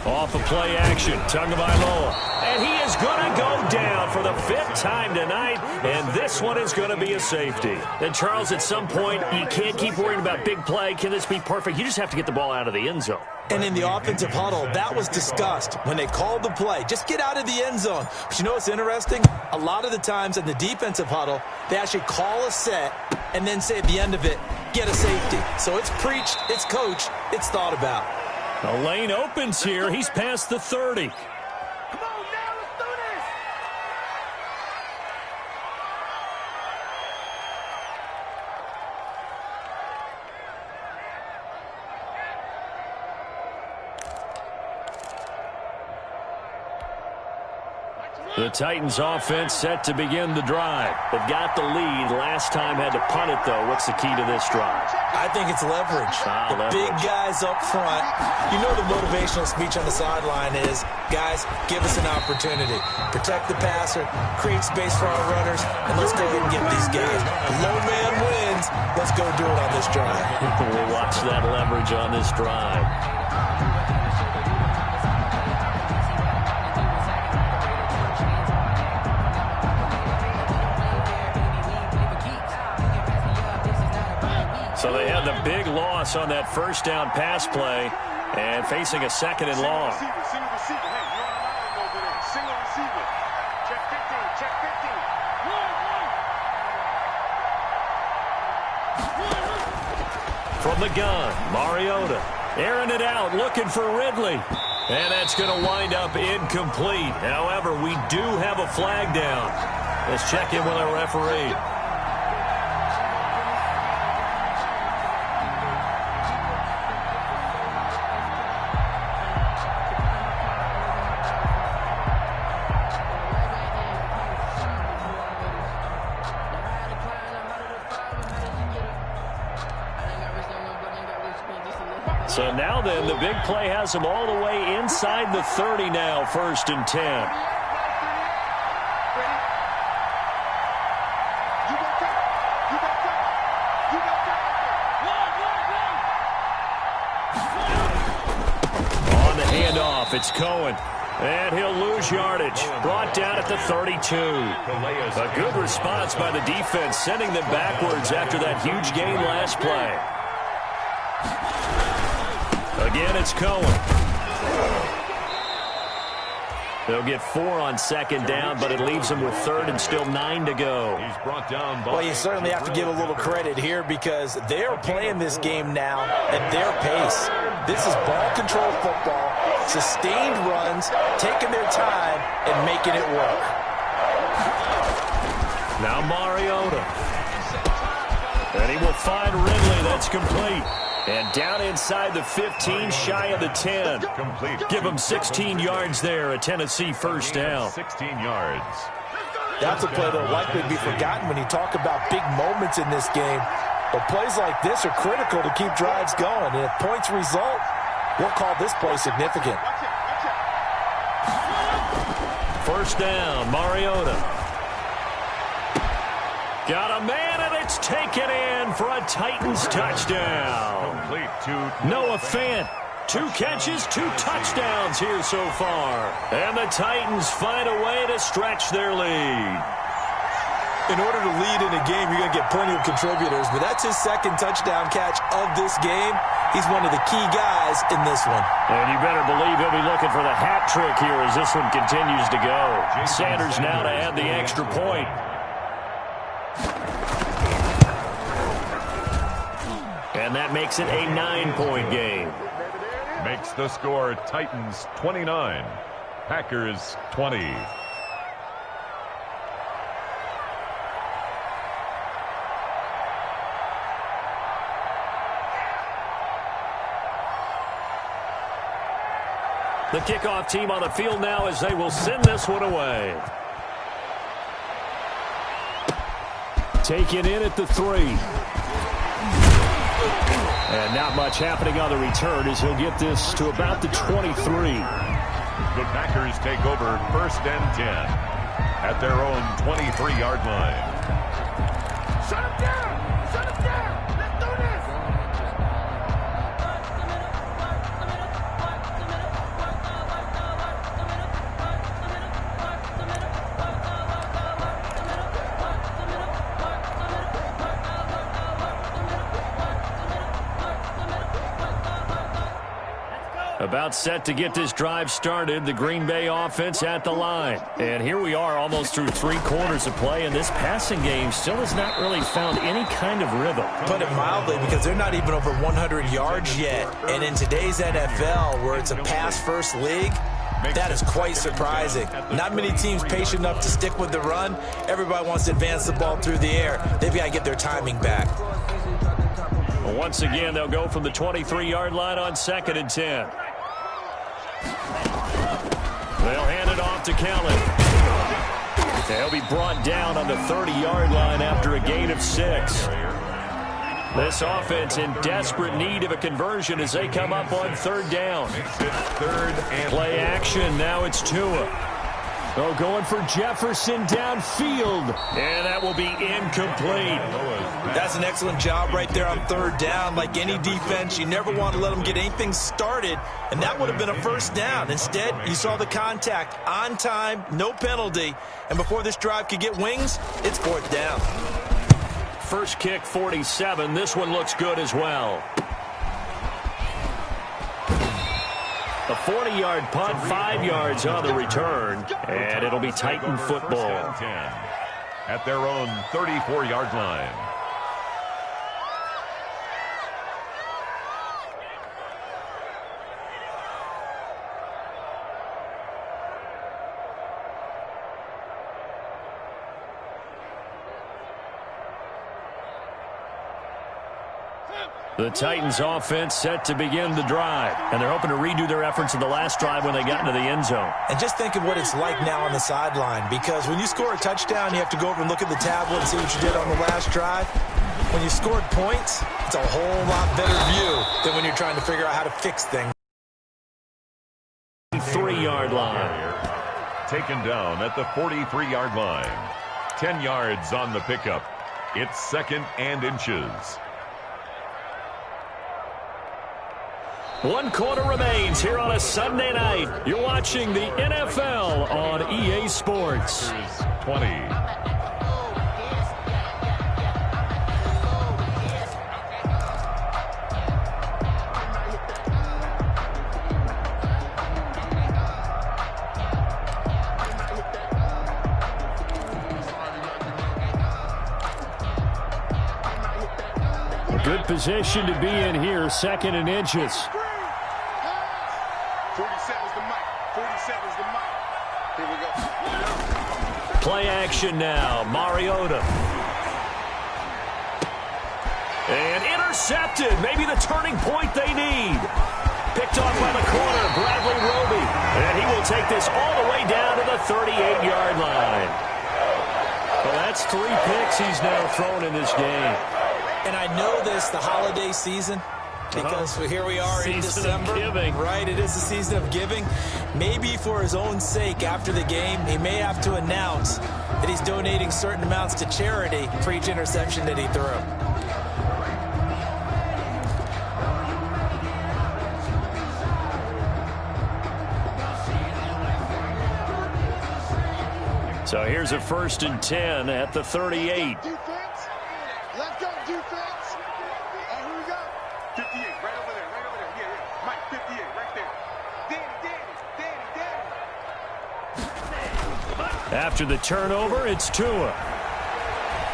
Speaker 1: Off of play action, Tagovailoa. And he is going to go down for the 5th time tonight, and this one is going to be a safety. And, Charles, at some point, you can't keep worrying about big play. Can this be perfect? You just have to get the ball out of the end zone.
Speaker 2: And in the offensive huddle, that was discussed when they called the play. Just get out of the end zone. But you know what's interesting? A lot of the times in the defensive huddle, they actually call a set and then say at the end of it, get a safety. So it's preached, it's coached, it's thought about.
Speaker 1: The lane opens here. He's past the 30.
Speaker 4: Come on, now, let's do this.
Speaker 1: The Titans offense set to begin the drive. They've got the lead. Last time had to punt it, though. What's the key to this drive?
Speaker 2: I think it's leverage. The big guys up front. You know the motivational speech on the sideline is, guys, give us an opportunity. Protect the passer, create space for our runners, and let's go ahead and get these guys. The low man wins. Let's go do it on this drive.
Speaker 1: We'll watch that leverage on this drive. So they had the big loss on that first down pass play and facing a 2nd and long.
Speaker 4: Single receiver. Hey, you're on an island over there. Single receiver. Check 15. Check 15.
Speaker 1: From the gun, Mariota airing it out, looking for Ridley. And that's going to wind up incomplete. However, we do have a flag down. Let's check in with our referee. So now then, the big play has them all the way inside the 30 now, 1st and 10. On the handoff, it's Cohen. And he'll lose yardage. Brought down at the 32. A good response by the defense, sending them backwards after that huge gain last play. Again, it's Cohen. They'll get 4 on 2nd down, but it leaves them with 3rd and still 9 to go.
Speaker 3: He's brought down by
Speaker 2: Well, you certainly have to give a little credit here because they're playing this game now at their pace. This is ball control football, sustained runs, taking their time, and making it work.
Speaker 1: Now Mariota. And he will find Ridley. That's complete. And down inside the 15, shy of the 10.
Speaker 3: complete.
Speaker 1: Give him 16 yards there, a Tennessee first down.
Speaker 3: 16 yards.
Speaker 2: That's a play that will likely be forgotten when you talk about big moments in this game. But plays like this are critical to keep drives going. And if points result, we'll call this play significant.
Speaker 1: First down, Mariota. Got a man, and it's taken in for a Titans touchdown.
Speaker 3: Complete to
Speaker 1: Noah Fant. 2 catches, 2 touchdowns here so far. And the Titans find a way to stretch their lead.
Speaker 2: In order to lead in a game, you're going to get plenty of contributors, but that's his 2nd touchdown catch of this game. He's one of the key guys in this one.
Speaker 1: And you better believe he'll be looking for the hat trick here as this one continues to go. Sanders now to add the extra point. And that makes it a 9-point game.
Speaker 3: makes the score Titans 29, Packers 20.
Speaker 1: The kickoff team on the field now as they will send this one away. Taken in at the 3. And not much happening on the return as he'll get this to about the 23.
Speaker 3: The Packers take over 1st and 10 at their own 23-yard line.
Speaker 4: Shut him down! Shut him down! Let's do this!
Speaker 1: About set to get this drive started, the Green Bay offense at the line. And here we are almost through 3 quarters of play, and this passing game still has not really found any kind of rhythm.
Speaker 2: Put it mildly, because they're not even over 100 yards yet. And in today's NFL, where it's a pass-first league, that is quite surprising. Not many teams patient enough to stick with the run. Everybody wants to advance the ball through the air. They've got to get their timing back.
Speaker 1: Well, once again, they'll go from the 23-yard line on 2nd and 10. They'll hand it off to Kelly. They'll be brought down on the 30-yard line after a gain of 6. This offense in desperate need of a conversion as they come up on 3rd down.
Speaker 3: Makes it 3rd and
Speaker 1: Play action. Now it's Tua. Oh, going for Jefferson downfield. And that will be incomplete.
Speaker 2: That's an excellent job right there on 3rd down. Like any defense, you never want to let them get anything started, and that would have been a 1st down. Instead, you saw the contact on time, no penalty, and before this drive could get wings, it's 4th down.
Speaker 1: First kick, 47. This one looks good as well. A 40-yard punt, 5 yards on the return, and it'll be Titan football.
Speaker 3: 1st and 10 at their own 34-yard line.
Speaker 1: The Titans offense set to begin the drive, and they're hoping to redo their efforts in the last drive when they got into the end zone.
Speaker 2: And just think of what it's like now on the sideline, because when you score a touchdown, you have to go over and look at the tablet and see what you did on the last drive. When you scored points, it's a whole lot better view than when you're trying to figure out how to fix things.
Speaker 1: 3-yard line.
Speaker 3: Taken down at the 43-yard line. 10 yards on the pickup. It's 2nd and inches.
Speaker 1: 1 quarter remains here on a Sunday night. You're watching the NFL on EA Sports.
Speaker 3: 20.
Speaker 1: Good position to be in here, 2nd and inches.
Speaker 4: 47's the mic. 47's the mic. Here we go.
Speaker 1: Play action now. Mariota. And intercepted. Maybe the turning point they need. Picked off by the corner, Bradley Roby. And he will take this all the way down to the 38-yard line. Well, that's 3 picks he's now thrown in this game.
Speaker 2: And I know this, the holiday season, because here we are in December. Right, it is the season of giving. Maybe for his own sake after the game, he may have to announce that he's donating certain amounts to charity for each interception that he threw.
Speaker 1: So here's a 1st and 10 at the 38.
Speaker 4: Defense. Let's go, defense. And here we go. 58, right over there, right over there. Yeah. Mike, 58, right there. Danny.
Speaker 1: After the turnover, it's Tua.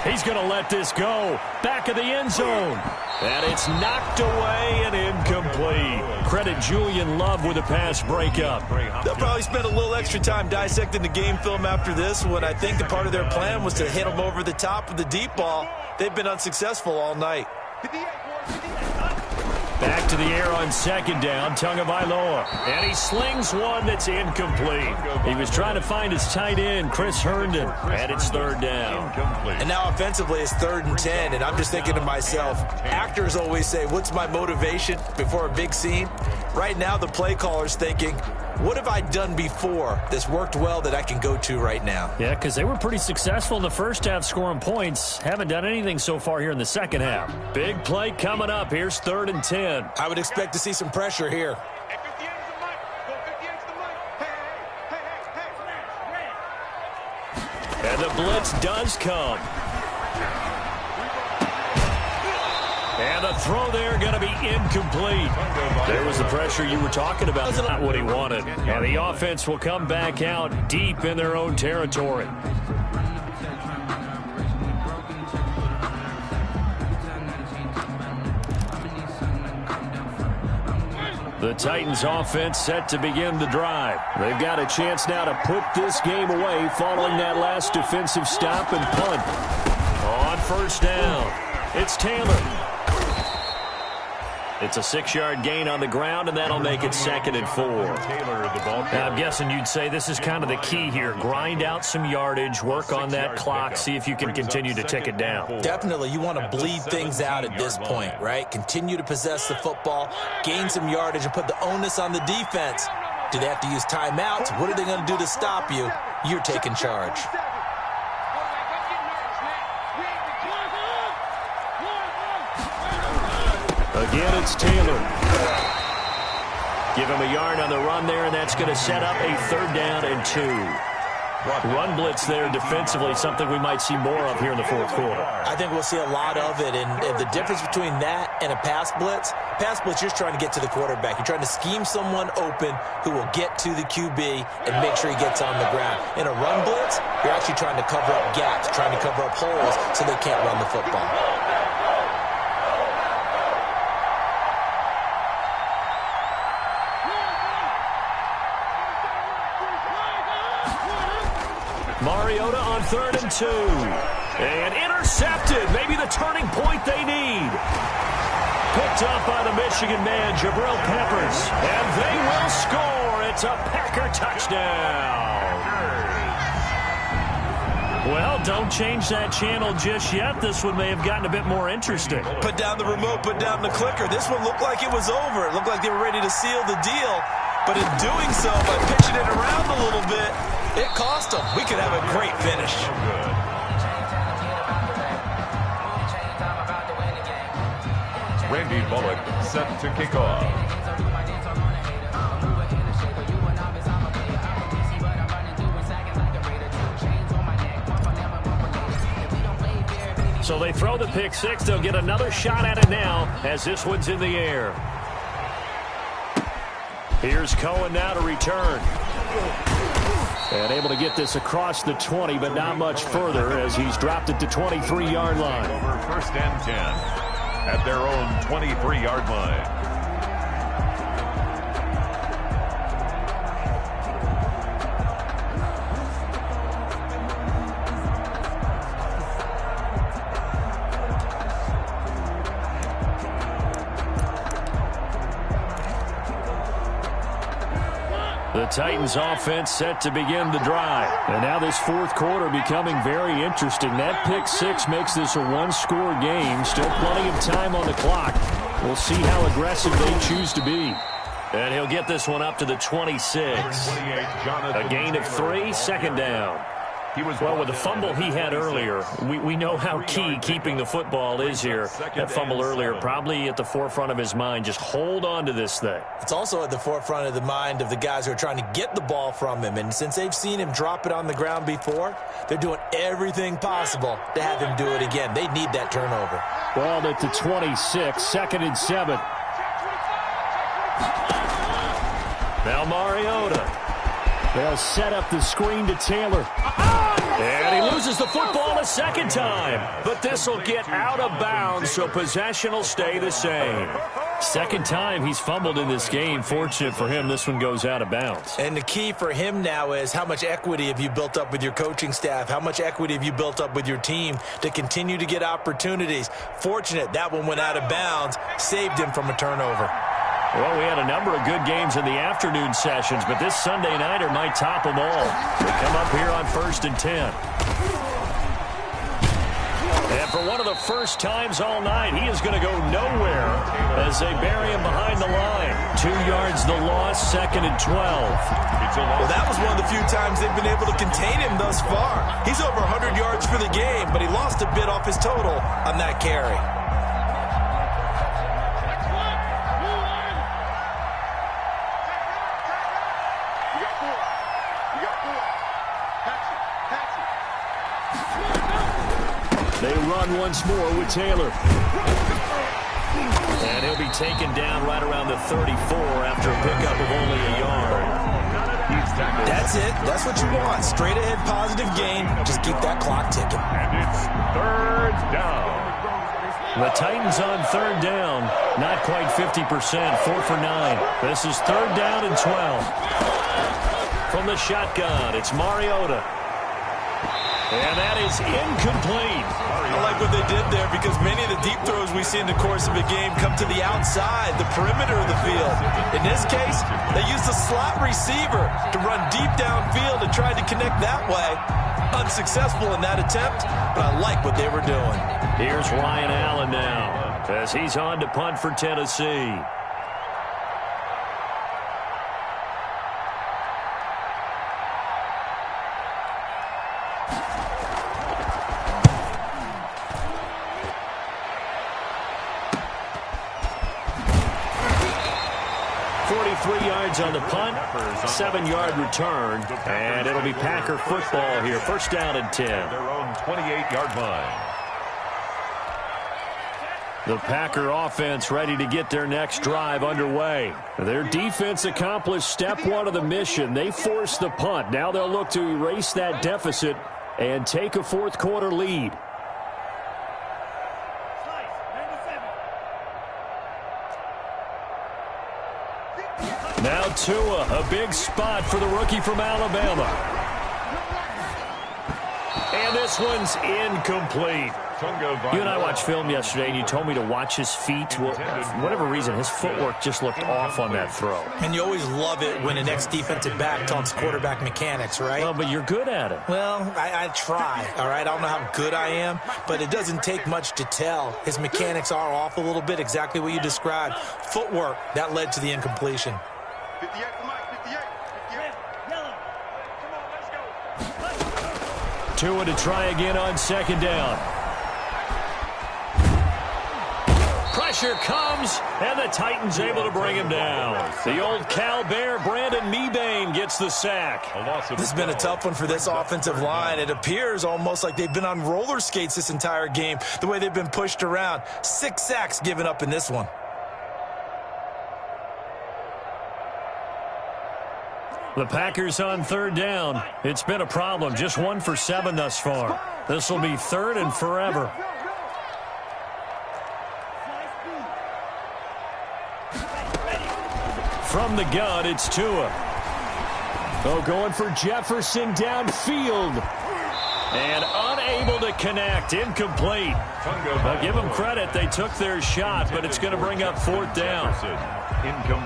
Speaker 1: He's going to let this go. Back of the end zone. And it's knocked away and incomplete. Credit Julian Love with a pass breakup.
Speaker 2: They'll probably spend a little extra time dissecting the game film after this one. I think the part of their plan was to hit them over the top with the deep ball. They've been unsuccessful all night.
Speaker 4: 58, boys, 58.
Speaker 1: Back to the air on 2nd down, Tagovailoa. And he slings one that's incomplete. He was trying to find his tight end, Chris Herndon, and it's 3rd down.
Speaker 2: And now offensively it's 3rd and 10, and I'm just thinking to myself, actors always say, what's my motivation before a big scene? Right now the play caller's thinking, what have I done before that's worked well that I can go to right now?
Speaker 1: Yeah, because they were pretty successful in the first half scoring points. Haven't done anything so far here in the second half. Big play coming up. Here's 3rd and 10.
Speaker 2: I would expect to see some pressure here.
Speaker 4: Hey, 58's the mic. Go, 58's the mic. Hey.
Speaker 1: And the blitz does come. And the throw there going to be incomplete. There was the pressure you were talking about. That's not what he wanted. And the offense will come back out deep in their own territory. The Titans offense set to begin the drive. They've got a chance now to put this game away following that last defensive stop and punt. On 1st down, it's Taylor. It's a 6-yard gain on the ground, and that'll make it 2nd and 4. Now, I'm guessing you'd say this is kind of the key here. Grind out some yardage, work on that clock, see if you can continue to tick it down.
Speaker 2: Definitely, you want to bleed things out at this point, right? Continue to possess the football, gain some yardage, and put the onus on the defense. Do they have to use timeouts? What are they going to do to stop you? You're taking charge.
Speaker 1: Again, it's Taylor. Give him a yard on the run there, and that's going to set up a 3rd down and 2. Run blitz there defensively, something we might see more of here in the 4th quarter.
Speaker 2: I think we'll see a lot of it, and the difference between that and a pass blitz, you're just trying to get to the quarterback. You're trying to scheme someone open who will get to the QB and make sure he gets on the ground. In a run blitz, you're actually trying to cover up gaps, trying to cover up holes so they can't run the football.
Speaker 1: Mariota on 3rd and 2. And intercepted. Maybe the turning point they need. Picked up by the Michigan man, Jabril Peppers. And they will score. It's a Packer touchdown. Well, don't change that channel just yet. This one may have gotten a bit more interesting.
Speaker 2: Put down the remote, put down the clicker. This one looked like it was over. It looked like they were ready to seal the deal. But in doing so, by pitching it around a little bit, it cost them. We could have a great finish.
Speaker 3: Randy Bullock set to kick off.
Speaker 1: So they throw the pick six. They'll get another shot at it now as this one's in the air. Here's Cohen now to return. And able to get this across the 20, but not much further as he's dropped it to 23-yard line.
Speaker 3: Over first and 10 at their own 23-yard line.
Speaker 1: The Titans offense set to begin the drive. And now this fourth quarter becoming very interesting. That pick six makes this a one-score game. Still plenty of time on the clock. We'll see how aggressive they choose to be. And he'll get this one up to the 26. A gain of 3, second down. Well, with the fumble he had earlier, we know how key keeping the football is here. That fumble earlier probably at the forefront of his mind. Just hold on to this thing.
Speaker 2: It's also at the forefront of the mind of the guys who are trying to get the ball from him. And since they've seen him drop it on the ground before, they're doing everything possible to have him do it again. They need that turnover.
Speaker 1: Ball at the 26, second and 7. Now Mariota. They'll set up the screen to Taylor. And he loses the football a second time. But this will get out of bounds, so possession will stay the same. Second time he's fumbled in this game. Fortunate for him, this one goes out of bounds.
Speaker 2: And the key for him now is how much equity have you built up with your coaching staff? How much equity have you built up with your team to continue to get opportunities? Fortunate that one went out of bounds, saved him from a turnover.
Speaker 1: Well, we had a number of good games in the afternoon sessions, but this Sunday nighter might top them all. They come up here on 1st and 10. And for one of the first times all night, he is going to go nowhere as they bury him behind the line. 2 yards the loss, 2nd and 12.
Speaker 2: Well, that was one of the few times they've been able to contain him thus far. He's over 100 yards for the game, but he lost a bit off his total on that carry.
Speaker 1: They run once more with Taylor. And he'll be taken down right around the 34 after a pickup of only a yard.
Speaker 2: That's it. That's what you want. Straight ahead positive gain. Just keep that clock ticking.
Speaker 3: And it's third down.
Speaker 1: The Titans on third down. Not quite 50%. 4 for 9. This is third down and 12. From the shotgun, it's Mariota. And that is incomplete.
Speaker 2: I like what they did there because many of the deep throws we see in the course of a game come to the outside, the perimeter of the field. In this case, they used a slot receiver to run deep downfield and tried to connect that way. Unsuccessful in that attempt, but I like what they were doing.
Speaker 1: Here's Ryan Allen now as he's on to punt for Tennessee. On the punt, 7-yard return, and it'll be Packer football here. First down and 10.
Speaker 3: Their own 28-yard line.
Speaker 1: The Packer offense ready to get their next drive underway. Their defense accomplished step 1 of the mission. They forced the punt. Now they'll look to erase that deficit and take a fourth quarter lead. Now Tua, a big spot for the rookie from Alabama. And this one's incomplete. You and I watched film yesterday, and you told me to watch his feet. Well, for whatever reason, his footwork just looked off on that throw.
Speaker 2: And you always love it when an ex-defensive back talks quarterback mechanics, right?
Speaker 1: Well, but you're good at it.
Speaker 2: Well, I try, all right? I don't know how good I am, but it doesn't take much to tell. His mechanics are off a little bit, exactly what you described. Footwork, that led to the incompletion.
Speaker 4: 58 to Mike, 58. 58. Yellow. Come on, let's go.
Speaker 1: Tua to try again on second down. Pressure comes, and the Titans able to bring him down. The old Cal Bear, Brandon Mebane, gets the sack.
Speaker 2: This has been a tough one for this offensive line. It appears almost like they've been on roller skates this entire game, the way they've been pushed around. 6 sacks given up in this one.
Speaker 1: The Packers on third down. It's been a problem. Just 1 for 7 thus far. This will be 3rd and forever. From the gun, it's Tua. Oh, going for Jefferson downfield. And unable to connect. Incomplete. I'll give them credit. They took their shot, but it's going to bring up 4th down.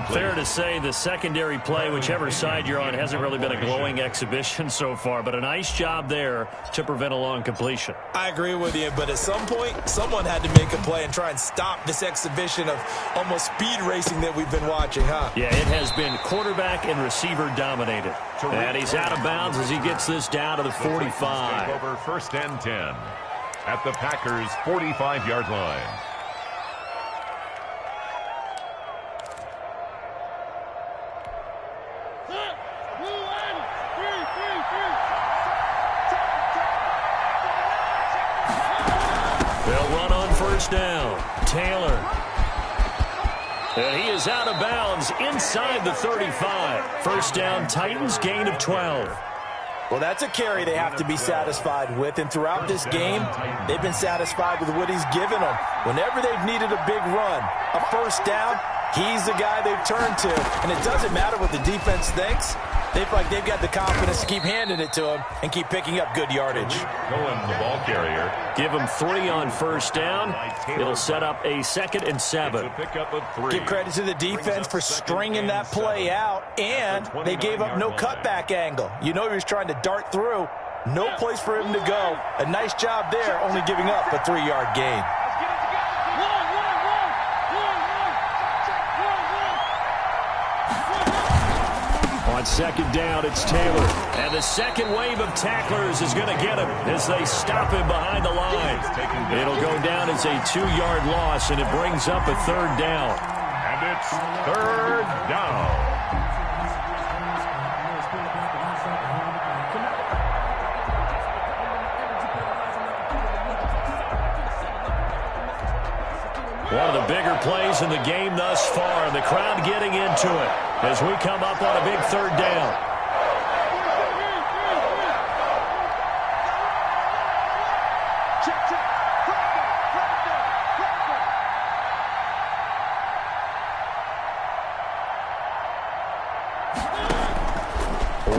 Speaker 1: Fair to say the secondary play, whichever side you're on, hasn't really been a glowing exhibition so far, but a nice job there to prevent a long completion.
Speaker 2: I agree with you, but at some point, someone had to make a play and try and stop this exhibition of almost speed racing that we've been watching, huh?
Speaker 1: Yeah, it has been quarterback and receiver dominated. And he's out of bounds as he gets this down to the 45.
Speaker 3: Take over 1st and 10 at the Packers' 45-yard line.
Speaker 1: They'll run on 1st down. Taylor. And he is out of bounds inside the 35. 1st down, Titans, gain of 12.
Speaker 2: Well, that's a carry they have to be satisfied with, and throughout this game, they've been satisfied with what he's given them. Whenever they've needed a big run, a 1st down, he's the guy they've turned to, and it doesn't matter what the defense thinks. They feel like they've got the confidence to keep handing it to him and keep picking up good yardage.
Speaker 3: Cohen, the ball carrier.
Speaker 1: Give him 3 on 1st down. It'll set up a 2nd and 7.
Speaker 2: Give credit to the defense for stringing that play out, and they gave up no cutback angle. You know he was trying to dart through. No place for him to go. A nice job there, only giving up a 3-yard gain.
Speaker 1: On 2nd down, it's Taylor. And the second wave of tacklers is going to get him as they stop him behind the line. It'll go down as a 2-yard loss, and it brings up a 3rd down.
Speaker 3: And it's 3rd down.
Speaker 1: One of the bigger plays in the game thus far. The crowd getting into it as we come up on a big 3rd down.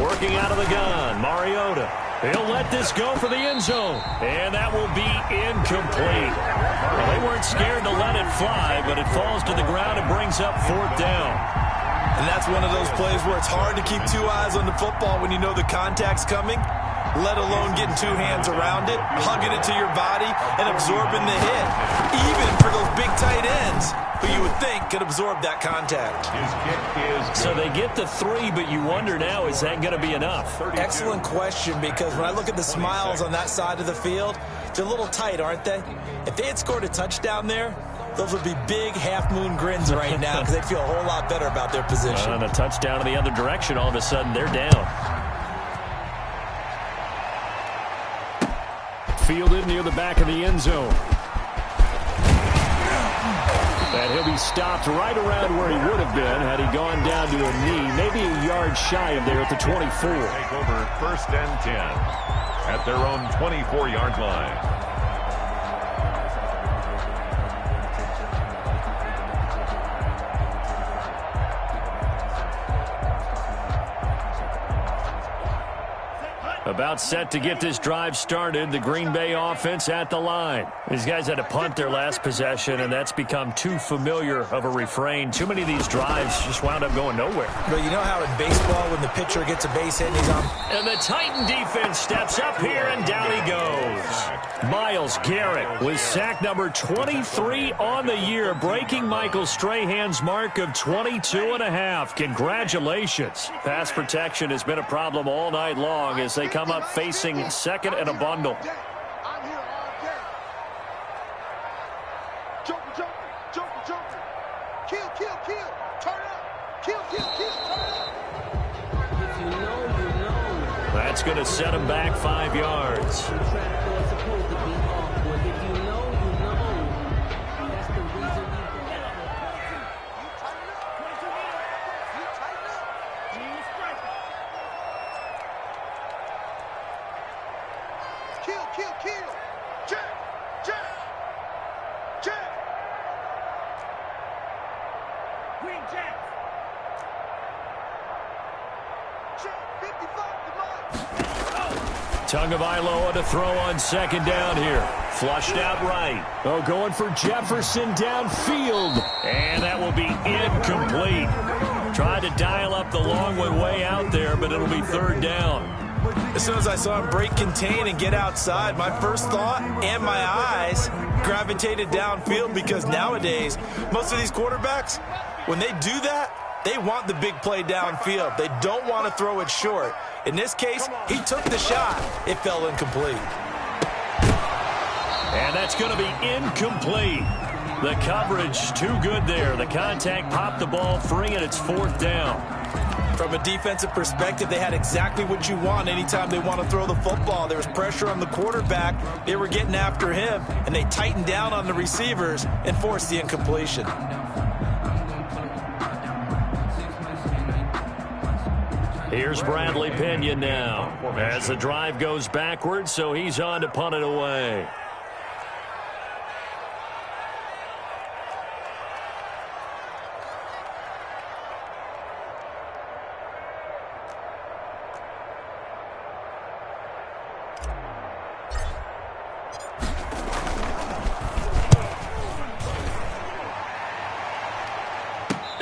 Speaker 1: Working out of the gun, Mariota. He'll let this go for the end zone. And that will be incomplete. Well, they weren't scared to let it fly, but it falls to the ground and brings up 4th down.
Speaker 2: And that's one of those plays where it's hard to keep 2 eyes on the football when you know the contact's coming, let alone getting 2 hands around it, hugging it to your body, and absorbing the hit. Even for those big tight ends, who you would think could absorb that contact.
Speaker 3: His kick is good.
Speaker 1: So they get the 3, but you wonder now, is that going to be enough?
Speaker 2: Excellent question, because when I look at the smiles on that side of the field, they're a little tight, aren't they? If they had scored a touchdown there, those would be big half-moon grins right now because they'd feel a whole lot better about their position.
Speaker 1: And a touchdown in the other direction, all of a sudden they're down. Fielded near the back of the end zone. And he'll be stopped right around where he would have been had he gone down to a knee, maybe a yard shy of there at the 24.
Speaker 3: Take over 1st and 10 at their own 24-yard line.
Speaker 1: A About set to get this drive started. The Green Bay offense at the line. These guys had to punt their last possession, and that's become too familiar of a refrain. Too many of these drives just wound up going nowhere.
Speaker 2: But you know how in baseball when the pitcher gets a base hit and he's on?
Speaker 1: And the Titan defense steps up here, and down he goes. Myles Garrett with sack number 23 on the year, breaking Michael Strahan's mark of 22.5. Congratulations. Pass protection has been a problem all night long as they come up facing second and a bundle.
Speaker 4: I'm here all day. Jumper. Kill. Turn up. Kill. Turn up.
Speaker 5: If you know, you know.
Speaker 1: That's going to set him back 5 yards.
Speaker 5: The track was supposed to be awkward. If you know, you know. That's the reason we
Speaker 4: You tighten up. Kill. Jack. Green Jack. 55 to mine.
Speaker 1: Tagovailoa to throw on second down here. Flushed out right. Oh, going for Jefferson downfield. And that will be incomplete. Tried to dial up the long one way out there, but it'll be third down.
Speaker 2: As soon as I saw him break contain and get outside, my first thought and my eyes gravitated downfield, because nowadays, most of these quarterbacks, when they do that, they want the big play downfield. They don't want to throw it short. In this case, he took the shot. It fell incomplete.
Speaker 1: And that's going to be incomplete. The coverage too good there. The contact popped the ball free, and it's fourth down.
Speaker 2: From a defensive perspective, they had exactly what you want anytime they want to throw the football. There was pressure on the quarterback. They were getting after him, and they tightened down on the receivers and forced the incompletion.
Speaker 1: Here's Bradley Pinion now as the drive goes backwards, so he's on to punt it away.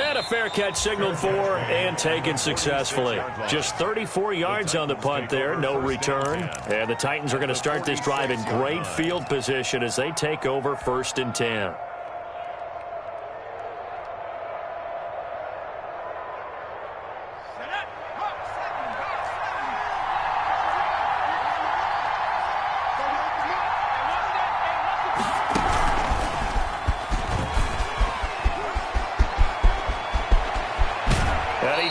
Speaker 1: And a fair catch signaled for and taken successfully. Just 34 yards on the punt there, no return. And the Titans are going to start this drive in great field position as they take over 1st and 10.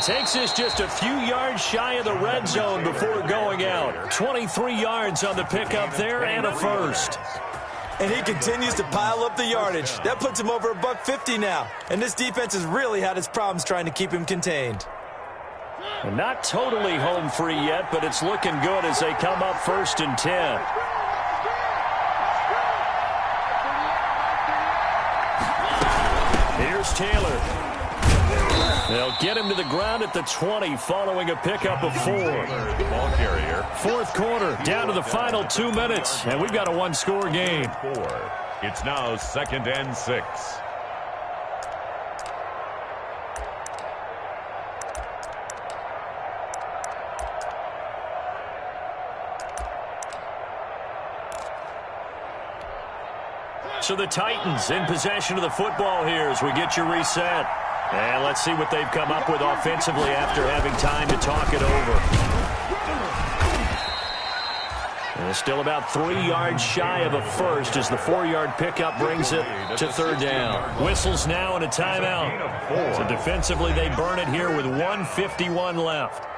Speaker 1: Takes this just a few yards shy of the red zone before going out. 23 yards on the pickup there and a first.
Speaker 2: And he continues to pile up the yardage. That puts him over $150 now. And this defense has really had its problems trying to keep him contained.
Speaker 1: And not totally home free yet, but it's looking good as they come up 1st and 10. Here's Taylor. They'll get him to the ground at the 20 following a pickup of 4.
Speaker 3: Ball carrier.
Speaker 1: Fourth quarter, down to the final 2 minutes, and we've got a one-score game.
Speaker 3: 4. It's now 2nd and 6.
Speaker 1: So the Titans in possession of the football here as we get you reset. And let's see what they've come up with offensively after having time to talk it over. And still about 3 yards shy of a first as the 4-yard pickup brings it to third down. Whistles now and a timeout. So defensively they burn it here with 1:51 left.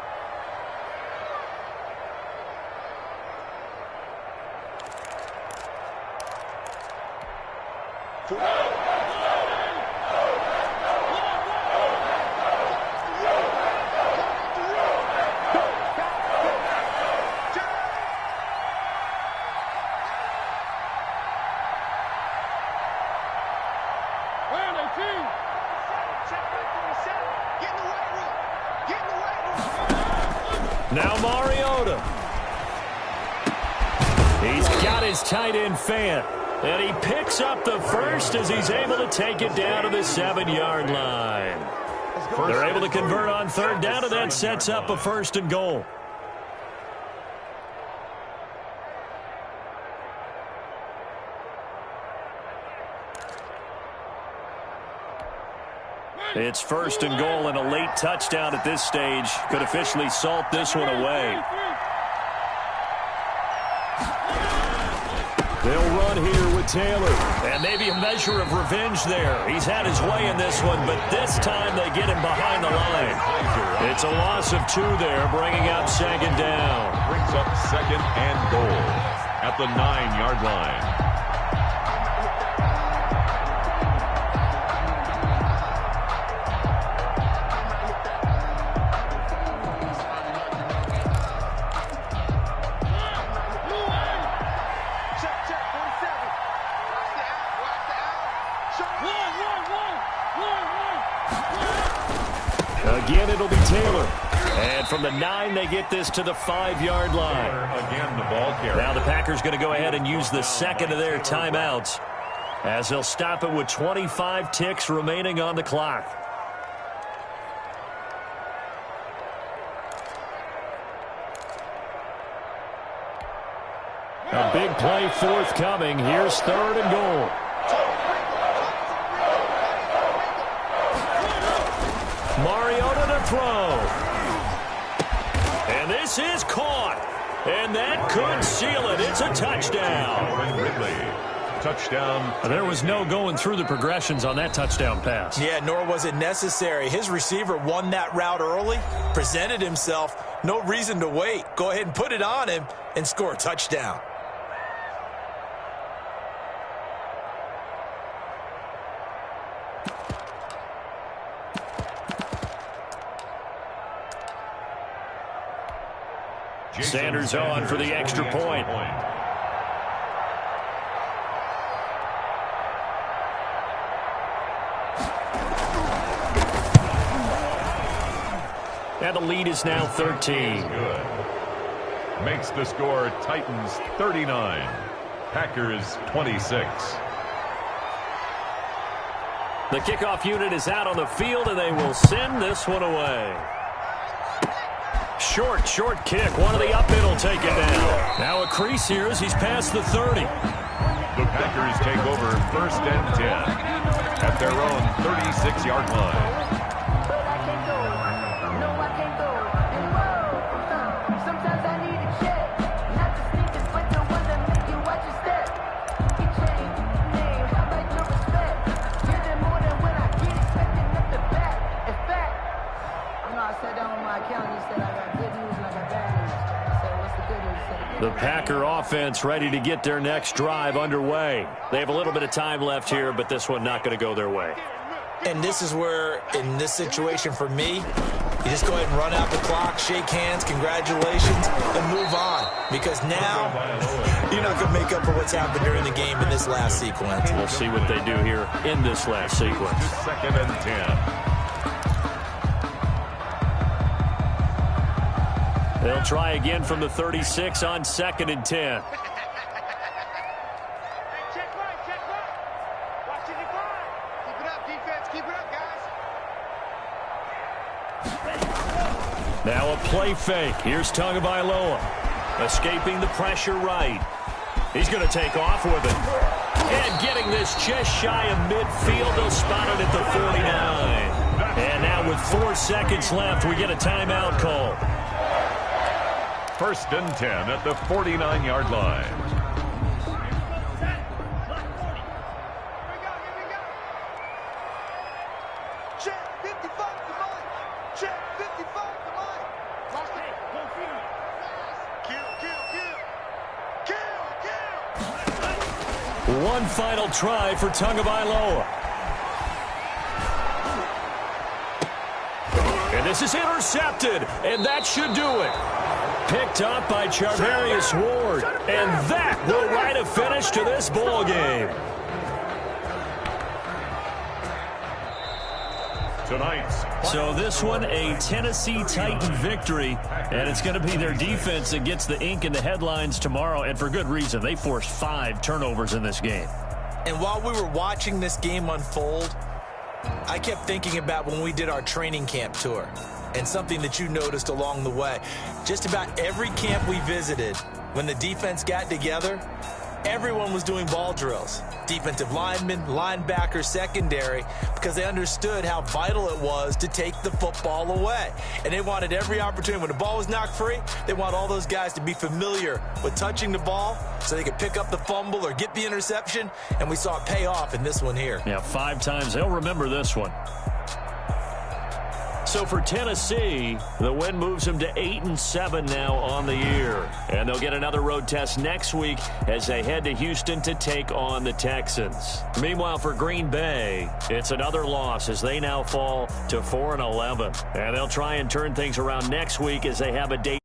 Speaker 1: Now Mariota. his tight end Fant. And he picks up the first as he's able to take it down to the 7-yard line. They're able to convert on third down, and that sets up a 1st and goal. It's 1st and goal, and a late touchdown at this stage could officially salt this one away. They'll run here with Taylor. And maybe a measure of revenge there. He's had his way in this one, but this time they get him behind the line. It's a loss of 2 there, bringing up 2nd down.
Speaker 3: Brings up 2nd and goal at the 9-yard line.
Speaker 1: Again, it'll be Taylor. And from the 9, they get this to the 5-yard line.
Speaker 3: Again, the ball carrier.
Speaker 1: Now the Packers going to go ahead and use the 2nd of their timeouts as they'll stop it with 25 ticks remaining on the clock. A big play forthcoming. Here's 3rd and goal. Mariota to throw. And this is caught. And that could seal it. It's a touchdown.
Speaker 3: Ridley. Touchdown.
Speaker 1: There was no going through the progressions on that touchdown pass.
Speaker 2: Yeah, nor was it necessary. His receiver won that route early, presented himself. No reason to wait. Go ahead and put it on him and score a touchdown.
Speaker 1: Sanders on for the extra point. And the lead is now 13.
Speaker 3: Good. Makes the score Titans 39, Packers 26.
Speaker 1: The kickoff unit is out on the field, and they will send this one away. Short kick. One of the up in will take it down. Now a crease here as he's past the 30.
Speaker 3: The Packers take over 1st and 10 at their own 36-yard line.
Speaker 5: But I can't go. No, I can't go. And whoa, sometimes I need a check. Not the sneakers, but the ones that make you watch your step. Get changed, name, how about your respect? Give them more than when I get expecting up the back. In fact, you know, I sat down with my accountant and said I got good news and I got bad news. I said, what's the good news? He said,
Speaker 1: The Packer offense ready to get their next drive underway. They have a little bit of time left here, but this one not going to go their way.
Speaker 2: And this is where, in this situation for me, you just go ahead and run out the clock, shake hands, congratulations, and move on. Because now, you're not going to make up for what's happened during the game in this last sequence.
Speaker 1: We'll see what they do here in this last sequence.
Speaker 3: 2nd and 10.
Speaker 1: They'll try again from the 36 on 2nd and 10.
Speaker 4: Hey, check right. Watch it divide. Keep it up, defense. Keep it up, guys.
Speaker 1: Now a play fake. Here's Tagovailoa. Escaping the pressure right. He's going to take off with it. And getting this just shy of midfield. They'll spot it at the 49. And now with 4 seconds left, we get a timeout call.
Speaker 3: 1st and 10 at the 49-yard line.
Speaker 4: Check 55 to mine. Check 55 to mine. Lost it. Kill.
Speaker 1: One final try for Tagovailoa. And this is intercepted, and that should do it. Picked up by Charvarius Ward, and that will write a finish to this ball game.
Speaker 3: Tonight's
Speaker 1: So this one, a Tennessee Titan victory, and it's going to be their defense that gets the ink in the headlines tomorrow, and for good reason. They forced 5 turnovers in this game.
Speaker 2: And while we were watching this game unfold, I kept thinking about when we did our training camp tour and something that you noticed along the way. Just about every camp we visited, when the defense got together, everyone was doing ball drills. Defensive linemen, linebackers, secondary, because they understood how vital it was to take the football away. And they wanted every opportunity. When the ball was knocked free, they want all those guys to be familiar with touching the ball so they could pick up the fumble or get the interception. And we saw it pay off in this one here.
Speaker 1: Yeah, 5 times. They'll remember this one. So for Tennessee, the win moves them to 8-7 now on the year. And they'll get another road test next week as they head to Houston to take on the Texans. Meanwhile, for Green Bay, it's another loss as they now fall to 4-11. And they'll try and turn things around next week as they have a date.